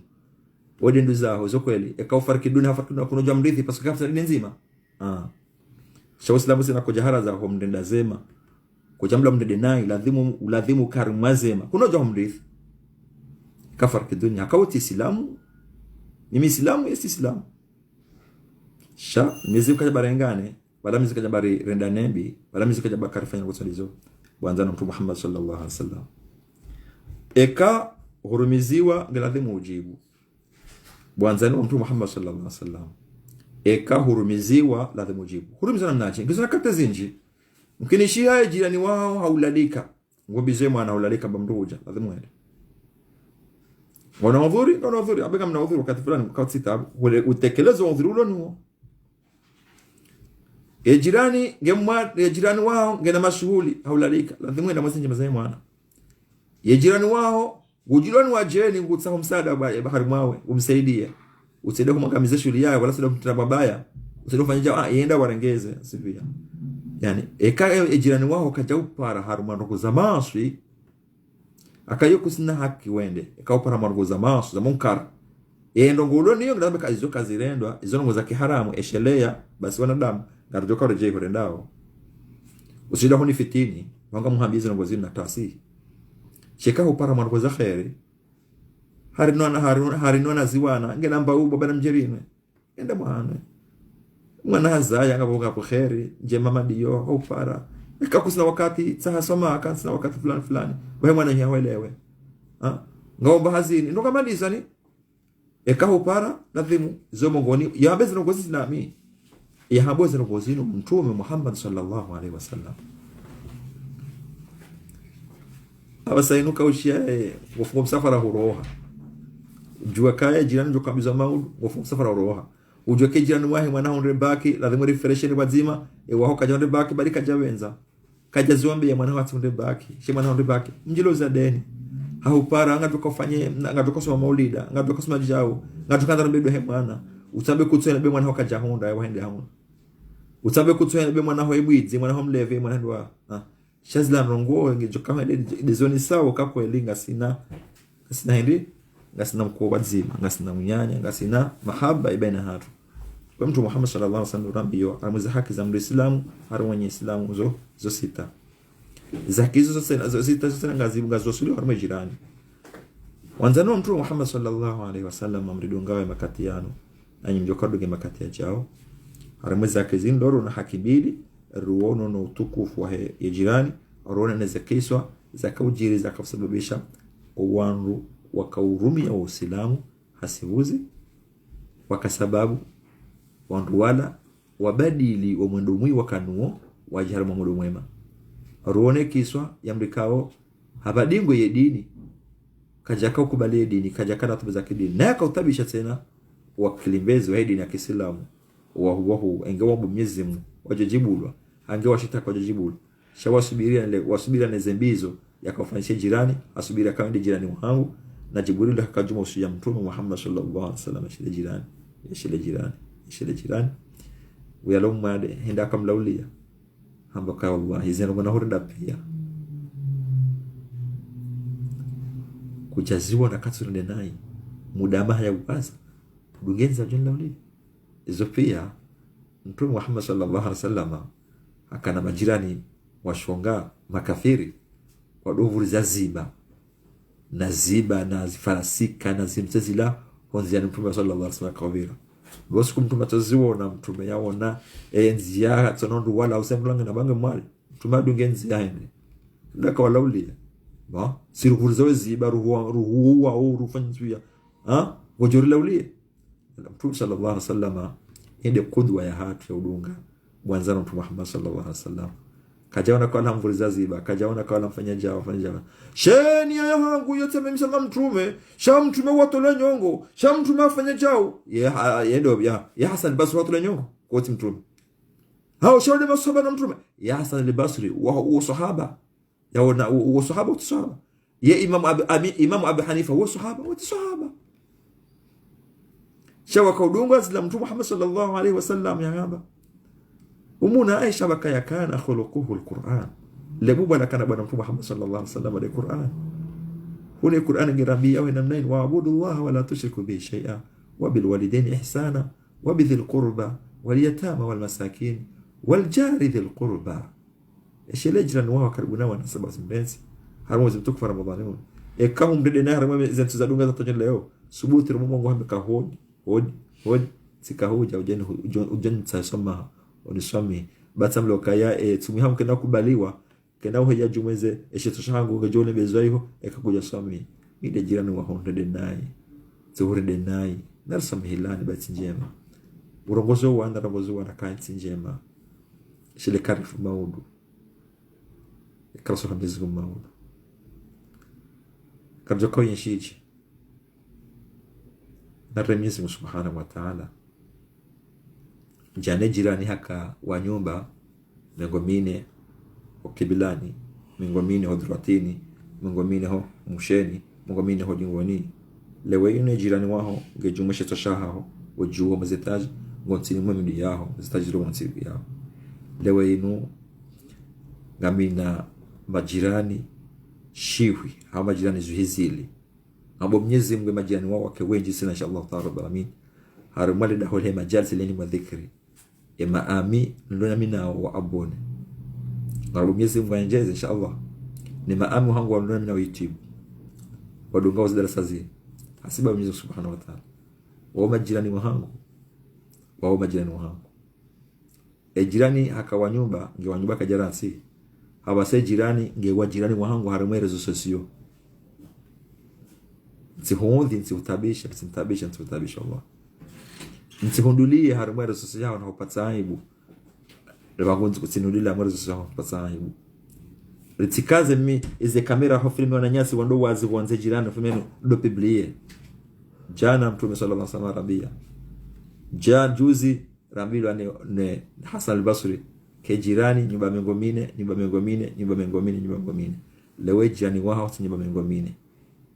wode nduzaho zo kweli ekao fariki dunia fariki dunia kuno jamrithi pasaka kapsa nzima shawo Islam sina ko jahara za ho mndenda zema ko jamla mndende nai lazima karma zema kuno jo mrithi ka fariki dunia akauti Islamu mimi Islamu yesi Islamu sha nizimu kaja barengane wala mizika jabari renda nembi wala mizika jabari karifanya kusalizo bwanza na Mtume Muhammad sallallahu alaihi wasallam eka hurumiziwa ngeladhimu ujibu bwanza na Mtume Muhammad sallallahu alaihi wasallam eka hurumiziwa ladhimu ujibu hurumizana mnache ngizana kata zinji mkinishia jirani wao haulalika ngobize mwana haulalika bamruja ladhimu ende wana udhuri abeka mna udhuri wakati fulani kwa sita utekelezo udhuri ulo jirani jirani wao ngena mashughuli haulalika lazima enda mwasinje mazai mwana jirani wao ujirani wa jeni ngutsaho msaada bahari mwawe umsaidie usaidie kumangamiza shughuli yao wala sio mtenda babaya usaidie kufanya yenda warengeze sivia yani jirani wao kaja upara haruma ndoko za maswi akayo kusina haki wende upara ndoko za maswi za munkar ndongo niyo ngaba kazizo kazirendwa izo ndongo za kiharamu eshelea basi wanadamu ngarujoka rejei horendao usida honi fitini wanga muhambizi ngozi na tasi sheka upara mwanako za khairi harinona ziwana ngena mba ubo bana mjerine enda mwana hazaya ngaboga kwa khairi je mama dio upara ikakusina wakati sahasoma akansina wakati fulani wewe mwana nyaelewe ngomba hazini ndo kama ndizani upara nadhimu zomongoni yabezi ngozi sinami ya haboza ngozino Mtume Muhammad sallallahu alaihi wasallam abasainuka ushia wafunga msafara huroha jua kaya jirani jo kabisa maudu wafunga msafara huroha ujua ke jirani wahi mwana honre baki lazima refresheni wazima waho kaja honre baki bali kaja wenza kaja zombe ya mwana watu honre baki she mwana honre baki mjilo za deni haupara anga tukafanye anga tukasoma maulida anga tukasoma jao anga tukaanza mbebe he mwana utabe kutsena be mwana wakaja honda waende hamu utabe kutsena be mwana hoibwizi mwana homleve mwana ndwa shazla rongo ngejo kama dezoni sawa kako elinga sina hindi ngasina mkubwa zima ngasina munyanya ngasina mahaba ibana hatu kwa Mtume Muhammad sallallahu alaihi wasallam rambiyo amuza haki za Muislamu harwenye Islamu zo sita zakizo zo sita zo ngazibu ngazosuli harwe jirani wanzano Mtume Muhammad sallallahu alaihi wasallam amridongawe makati yano anyi mjokadoge makati ya jao harwe zake zindoro na haki mbili ruono na utukufu wa jirani ruono na zakiswa zakaujiri zakasababisha uwanru wakaurumi ya Uislamu hasibuzi wakasababu wandu wala wabadili wa mwendo mwi wakanuo wajihara mwendo mwema ruone kiswa yamrikao habadingo ye dini kajaka ukubali dini kajaka natubu za kidini na yakautabisha tena wakilimbezi wa dini ya Kiislamu wahu engewa Mwenyezi Mungu wajajibulwa angewa shita kwa jajibulwa wasubiria na zembizo yakawafanyisha jirani asubiria kama ndi jirani wangu na Jibril akajuma usia mtume Muhammad sallallahu alaihi wasallam shile jirani uyalomma de hinda kam lawliya hamba ka wallahi zeno mwana hurda pia kujaziwa na katsurde nai muda mahaya upaza dungenza jun lawliya izo pia mtume Muhammad sallallahu alaihi wasallam akana majirani washonga makafiri kwa dovuri za ziba na zifarasika na zimtezila honzia mtume sallallahu alaihi wasallam kawira bosiku mtume taziona mtume yaona enzia tsonondo wala usemlanga na bange mwali mtume adungenzi yaende ndaka wala ulia ba sirukuri zawe ziba ruhuwa au rufanzia wajori la ulia mtume sallallahu alaihi wasallam ende kudwa ya hatu ya udunga mwanzano mtume Muhammad sallallahu alaihi wasallam kajaona kwa lamvuriza ziba kajaona kwa lamfanya jawa sheni ya yangu yote memsema mtume mtume watole nyongo mtume afanya jao yendo ya Hasan al-Basri watole nyongo kwa mtume hao shawde masahaba na mtume ya Hasan al-Basri wa sahaba yaona wa sahaba wa sahaba ya Imam Abu Hanifa wa sahaba shawa kaudunga zila mtume Muhammad sallallahu alaihi wasallam ya ngamba umuna Aisha bakaya kana khuluquhu alquran lebuba kana bwana mtume Muhammad sallallahu alaihi wasallam alquran huni Qur'an ngirambia wa namnain wa abudullaha wa la tushriku bihi shay'a wa bil walidaini ihsana wa bidhil qurba wal yatama wal masakin wal jari dhil qurba ishile jirani wao karibu nao na sababu mbenzi haramo zimtuku fa ramadhani kama mdede na haramo zentu za dunga za tonyo leo subuti rumungu hameka hodi sikahuja ujeni tsasoma oniswami batamlo kaya tumihamu kena kubaliwa kena hoja jumweze eshetoshangu ngajone bezoiho ekakuja swami ide jirani wa honde nai zuhuri nai narsamhilani bati njema urongozo wanda rongozo wana kanti njema shile karifu maudu ikaraso hamdizu maudu karjoko yinshiji na Mwenyezi Subhanahu wa Ta'ala jane jirani haka wa nyumba mengomine okibilani mengomine hodratini mengomine ho musheni mengomine ho jingoni lewe yune jirani waho ngejumushe toshaho ojuo mazetaji ngontini mwemidi yaho mazetaji ro ngontini yaho lewe yinu ngamina majirani shiwi hao majirani zuhizili abo Mwenyezi Mungu majirani wao wake wengi sana inshallah ta'ala alamin harumali da hole majalisi leni madhikri ema ami ndo mina wa abone ngalo Mwenyezi Mungu anjeze inshallah ni maami wangu wa ndo mina wa YouTube wadunga wa darasa zi hasiba Mwenyezi Subhanahu wa Ta'ala wao majirani wangu jirani hakawa nyumba ngewanyumba kajarasi habase jirani ngewa jirani wangu harumwe rezo sosio ntihutabisha Allah ntihundulie harumwe rezo sosio yao na upata aibu lebagunzi kutinudila mwere rezo sosio yao upata aibu ritikaze mi ize kamera ho filmi wananyasi wando wazi wanze jirani filmenu do piblie jana mtume sallallahu alaihi wasallam rabia juzi rambilwa ne Hasan al-Basri ke jirani nyumba mengomine lewe jirani wao nyumba mengomine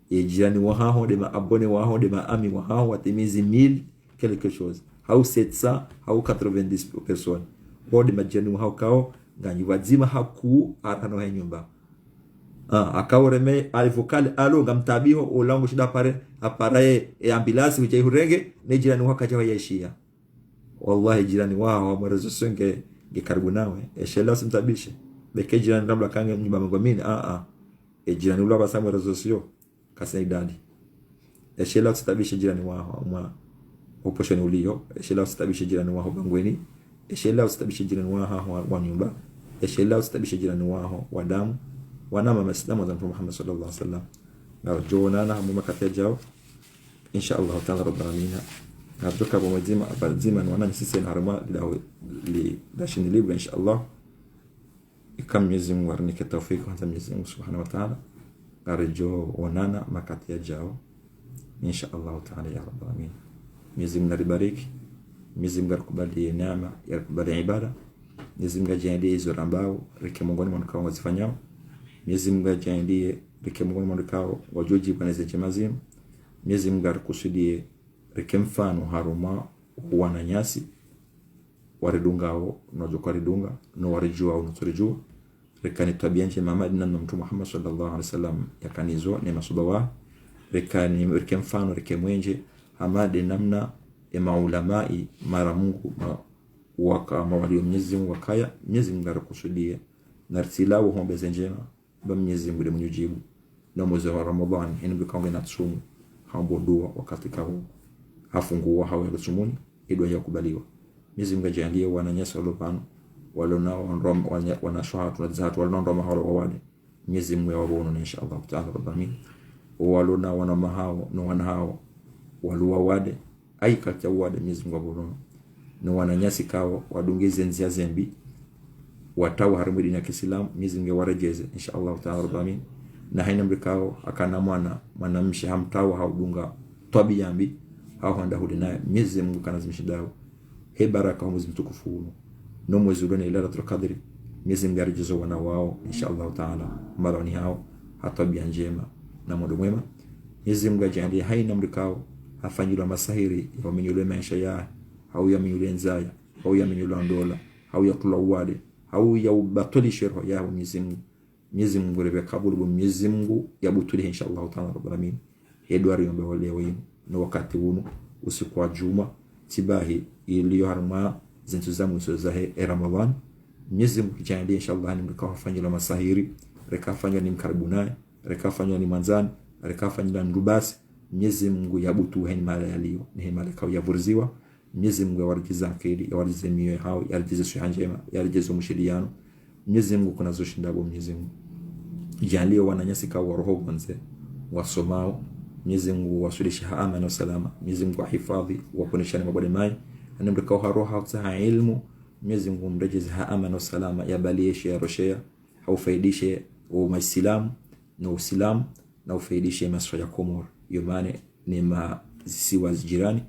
jirani wao de maabone wao de maami wao watimizi 1000 quelque chose au 700 au 90 personnes bodi majirani wao kao ganyi wazima haku atano nyumba akaureme alivokale alo ngamtabiho olango shida pare aparae ambulance wijai hurenge ne jirani wao kajawa yaishia wallahi jirani wao mwerezo senge karibu nawe eshela simtabishe beke jirani labda kange nyumba mengomini jirani ula basa mwerezo sio kasaidadi eshela sitabishe jirani wao mwa oposhoni ulio eshela sitabishe jirani wao bangweni eshela sitabishe jirani wao wa nyumba eshela sitabishe jirani wao wa damu wanama maslamu za Muhammad sallallahu alaihi wasallam na jona hamu makate jao insha Allah ta'ala rabbana alamin natoka kwa mzima abazima na wanani sisi na harama li dashini libre insha Allah ikam Mwenyezi Mungu arnike tawfik hata Mwenyezi Mungu subhanahu wa ta'ala arjo wanana makate jao insha Allah ta'ala ya rabbal alamin Mwenyezi Mungu aribariki Mwenyezi Mungu akubali neema ya kubali ibada Mwenyezi Mungu ajalie hizo rambao reke mongoni mwanakao wazifanyao. Mwenyezi Mungu ajalie reke mongoni mwanakao wajoji paneze chemazim. Mwenyezi Mungu akusudie reke mfano haruma wana nyasi waridungao nojoka ridunga no warijua au notorijua rekani tabia njema madina na mtume Muhammad sallallahu alaihi wasallam yakanizo ni masubawa rekani reke mfano reke mwenje hamade namna ya maulamai mara Mungu waka mawali Mwenyezi Mungu wakaya Mwenyezi Mungu akusudie na rtilawo hombe zenjema ba Mwenyezi Mungu mnyujibu na mwezi wa Ramadhani ina kange na tsumu hambo dua wakati kao hafungua hawa ya tsumuni idwa yakubaliwa. Mwenyezi Mungu ajalie wananyasa walopano walonao wanashwa tunazatu walonao mahalo wawade. Mwenyezi Mungu yawabono inshallah ta'ala rabbil walona wana mahao no wana hao waluwa wade aika tawade. Mwenyezi Mungu yawabono no wananyasi kao wadungize nzia zembi watawa harimu dini ya Kiislamu. Mwenyezi Mungu warejeze inshallah ta'ala rabbil na haina mbikao akana mwanamshi hamtawa haudunga tabiyambi hao handa hudina. Mwenyezi Mungu kanazimshidao he baraka mwezi mtukufu no mwezi ule ila Lailatul Qadr. Mwenyezi Mungu arijizo wana wao inshallah taala marani hao hata bia njema na modo mwema. Mwenyezi Mungu ajalie haina mlikao afanyilwa masahiri ya minyule maisha ya au ya minyule nzaya au ya minyule ndola au ya tulawade au ya ubatuli shirho ya Mwenyezi Mungu. Mwenyezi Mungu rebe kabulu bu Mwenyezi Mungu yabutuli inshallah taala rabbil alamin. Edwari yombe wale wenu no wakati uno usiku wa juma tibahi iliyo harma zintuzamu zahe Ramadhan. Mwenyezi Mungu kijalie inshallah ni mkafanya masahiri rekafanya ni mkarbunai rekafanya ni manzani rekafanya ni rubasi. Mwenyezi Mungu yabutu hen mala yaliyo ni mala kwa yavurziwa. Mwenyezi Mungu yawarjiza akili yawarjize mioyo hao yarjize suha njema yarjize mushiriano. Mwenyezi Mungu kuna zoshindabo. Mwenyezi Mungu jalie wananyasi kwa roho bonze wasomao. Mwenyezi Mungu wasulisha amani na salama. Mwenyezi Mungu ahifadhi waponeshane mabode mai anemrikao haroha za ilmu. Mwenyezi Mungu mrejeze amani na salama ya balieshe ya roshea haufaidishe Waislamu na Uislamu na ufaidishe maswa ya Komor yomane ni mazisiwa jirani.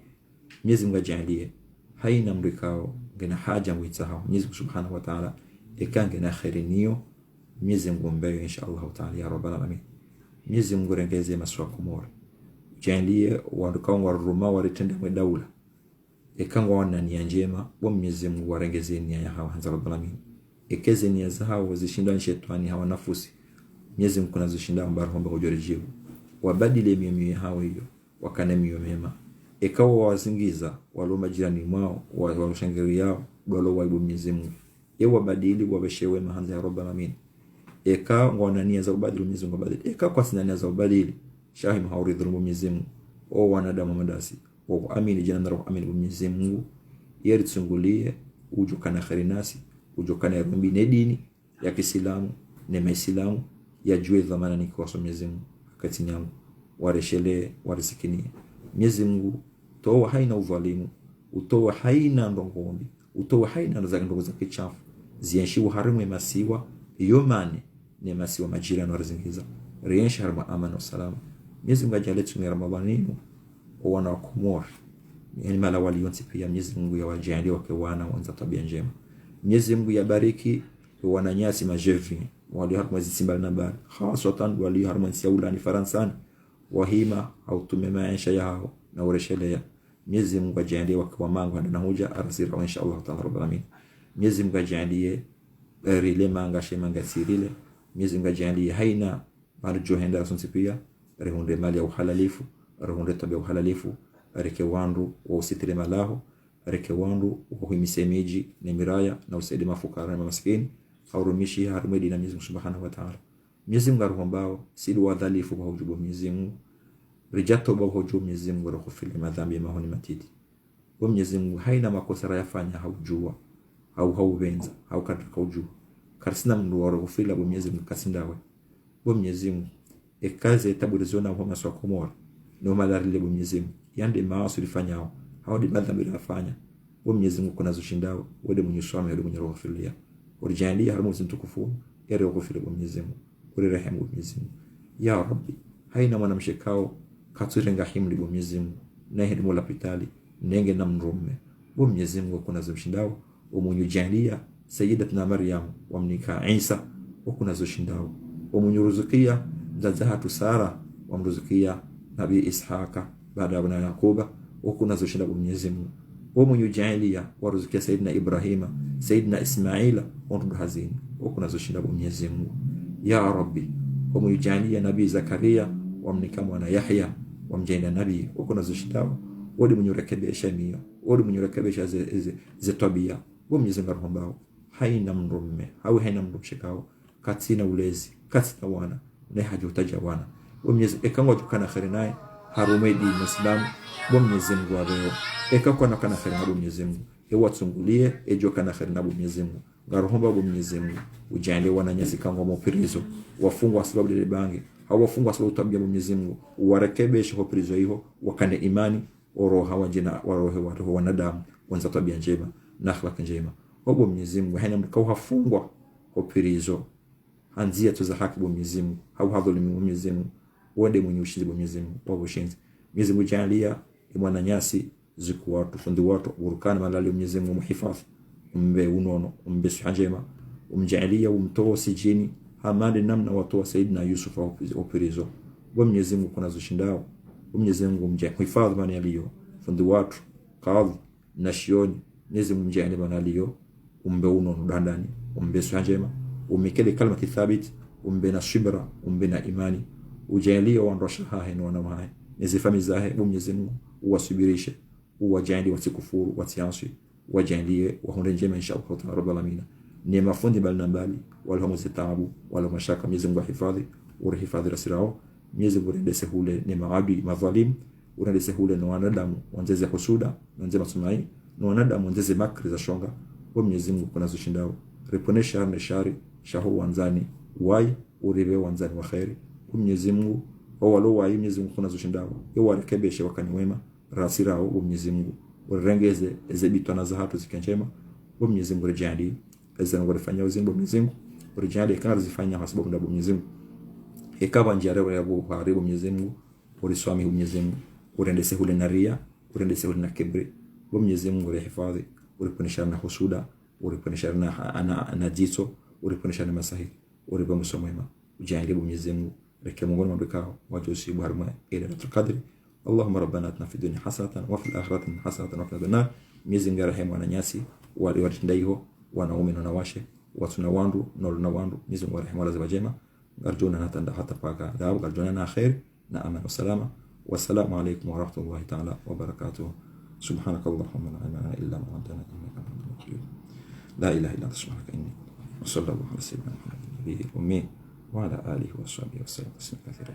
Mwenyezi Mungu ajalie haina mrikao ngena haja mwitahao. Mwenyezi Mungu subhanahu wa ta'ala ikange na khairinio. Mwenyezi Mungu mbaye inshallah ta'ala ya rabbal alamin. Mwenyezi Mungu rengeze maswa Komor jalie wadukao wa Roma waritende mwe daula ekangwa wana nia njema wa Mwenyezi Mungu warengeze nia ya hawa hanza rabbal alamin. Ekeze nia za hawa zishinda shetani hawa nafusi. Mwenyezi Mungu kunazishinda mbaro homba kujorejibu wabadile mioyo hawa hiyo wakane mioyo mema. Ekawa wazingiza walo majirani mwao waloshangiria yao dolo waibu Mwenyezi Mungu wabadili wabeshewe mahanza ya rabbal alamin. Eka ngwana nia za ubadili Mwenyezi Mungu badili eka kwa sina nia za ubadili shahim hauridhu Mwenyezi Mungu o wanadamu madasi o amini jana roho amini Mwenyezi Mungu yeritsungulie ujukana kharinasi ujukana rumbi ne dini ya Kiislamu ne Maislamu yajue dhamana ni kwa Mwenyezi Mungu kati yangu wareshele warisikini. Mwenyezi Mungu toa haina udhalimu utoa haina ndongombi utoa haina ndongo za kichafu zienshiwa harimu masiwa yomane ne masiwa majirani warizingiza riensha harma amani na salama. Mwenyezi Mungu ajalie tume Ramadhani wana wa Komor yani mala walionsi pia. Mwenyezi Mungu yawajalie wake wana wanza tabia njema. Mwenyezi Mungu yabariki wananyasi majevi wali harma zisimba na bali hasatan wali harma siaula ni Faransa wahima au tume maisha yao na ureshele. Mwenyezi Mungu ajalie wake wa mangu na huja arsira inshallah ta'ala rabbal alamin. Mwenyezi Mungu ajalie rile manga shemanga sirile. Mwenyezi Mungu ajalie haina arjo henda sonsi pia rehunde mali ya uhalalifu rehunde tabia uhalalifu reke wandu wa usitire malaho reke wandu wa huimise miji na miraya na usaidi mafukara na maskini haurumishi harumedi na Mwenyezi Mungu subhanahu wa ta'ala. Mwenyezi Mungu aruhombao sidi wadhalifu kwa hujubu Mwenyezi Mungu rijato kwa hujubu Mwenyezi Mungu rakufili madhambi mahoni matiti wa Mwenyezi Mungu haina makosa rayafanya haujua au hauvenza au katika ujua karsina mndu wa rakufili wa Mwenyezi Mungu kasindawe wa Mwenyezi Mungu ekaze taburizona wa maswa Komor no malarile wa Mwenyezi Mungu yande maasi ulifanyao hao di madhambi ulifanya wa Mwenyezi Mungu kuna zushindao wade mwenye swame wade mwenye rakufili ورجاليه هرمز انتكفون يرى غفر بمنزم ورحم بمنزم يا ربي هاينا ما نمشكاو كاتورنغا حمل بمنزم نهد مولا بيتالي نenge namrume بمنزم وكنا زمشنداو ومنيو جاليه sayyidatuna Maryam wamnika Isa okuna zoshindao omunyuruzukia mzazahatu Sara wamruzukia nabii Ishaka baada ya Yakuba okuna zoshinda Mwenyezi Mungu omunyujalia waruzukia Sayyidina Ibrahima Sayyidina Ismaila ondu hazini okuna zoshinda Mwenyezi Mungu ya Rabbi omunyujalia nabii Zakaria wamnika mwana Yahya wamjaina nabii okuna zoshindao wodi munyorekebesha mio wodi munyorekebesha ze tabia Mwenyezi Mungu arhombao haina mrume au haina mrumshikao katina ulezi katina wana na haja utaja wana Mwenyezi ekango tukana khairi naye harumedi Muislamu Mwenyezi Mungu aleo ekakwa na kana khairi na Mwenyezi Mungu ewatsungulie ejo kana khairi na Mwenyezi Mungu ngaromba Mwenyezi Mungu ujande wana nyasi kango mopirizo wafungwa sababu ile bange au wafungwa sababu tabia Mwenyezi Mungu warekebeshe kwa pirizo hiyo wakane imani oroha wajina warohe watu wanadamu wanza tabia njema na akhlaq njema Obo Mwenyezi Mungu haina mkao hafungwa kwa pirizo hanzia tuza haki Mwenyezi Mungu au hadhulimi Mwenyezi Mungu wode mwenye ushinzi Mwenyezi Mungu kwa ushinzi Mwenyezi Mungu jalia mwana nyasi ziku watu fundi watu urukana malali Mwenyezi Mungu muhifadhi umbe unono umbe njema umjalia umtoa sijini hamadi namna watu wa Saidina Yusuf au pirizo Mwenyezi Mungu kuna zoshindao Mwenyezi Mungu muhifadhi mani aliyo fundi watu kadhi na shioni Mwenyezi Mungu jalia mani aliyo umbe unono dandani umbe njema umekele kalma thabit umbe na shibra umbe na imani ujalie waondosha hahe na wanamahe nizifami zahe Mwenyezi Mungu uwasubirishe uwajalie wasikufuru wasiansi wajalie wahonde njema inshallah rabbul alamin ni mafundi bali mbali wala muzitabu wala mashaka Mwenyezi Mungu hifadhi urihifadhi rasirao Mwenyezi Mungu ndese hule ni maadui madhalim urendese hule na wanadamu wanzeze husuda wanzeze masumai na wanadamu wanzeze makri za shonga Mwenyezi Mungu kuna zoshindao reponesha na shari shahu wanzani wai uribe wanzani wa khairi Mwenyezi Mungu walo wai Mwenyezi Mungu kuna zoshindao warekebeshe wakani wema rasirao Mwenyezi Mungu urengeze ezebitona za hatu zikanjema Mwenyezi Mungu rejali ezana warifanya uzimbo Mwenyezi Mungu rejali kana zifanya kwa sababu ndabu Mwenyezi Mungu ikawa njia ya kuharibu Mwenyezi Mungu uliswami Mwenyezi Mungu urendese hule na ria urendese hule na kibri Mwenyezi Mungu rehifadhi uliponisha na husuda uliponisha na jiso uliponisha na masahi ulipo msomema ujangile Mwenyezi Mungu reke Mungu mabekao wajosi barma ila qadri Allahumma rabbana atina fid dunya hasanatan wa fil akhirati hasanatan wa qina adhaban Mwenyezi Mungu arehemu wananyasi walitendaiho wanaume na washe watu na wandu na wandu Mwenyezi Mungu arehemu wala wajema arjuna natanda hata paka dawa arjuna na khair na amani salama wassalamu alaykum wa rahmatullahi ta'ala wa barakatuh subhanakallahumma la ilaha illa anta innaka antal wahhab la ilaha illa anta subhanaka inni wa sallallahu ala sayyidina Muhammadin nabiyil ummi wa ala alihi wa sahbihi wa sallam taslima kathira.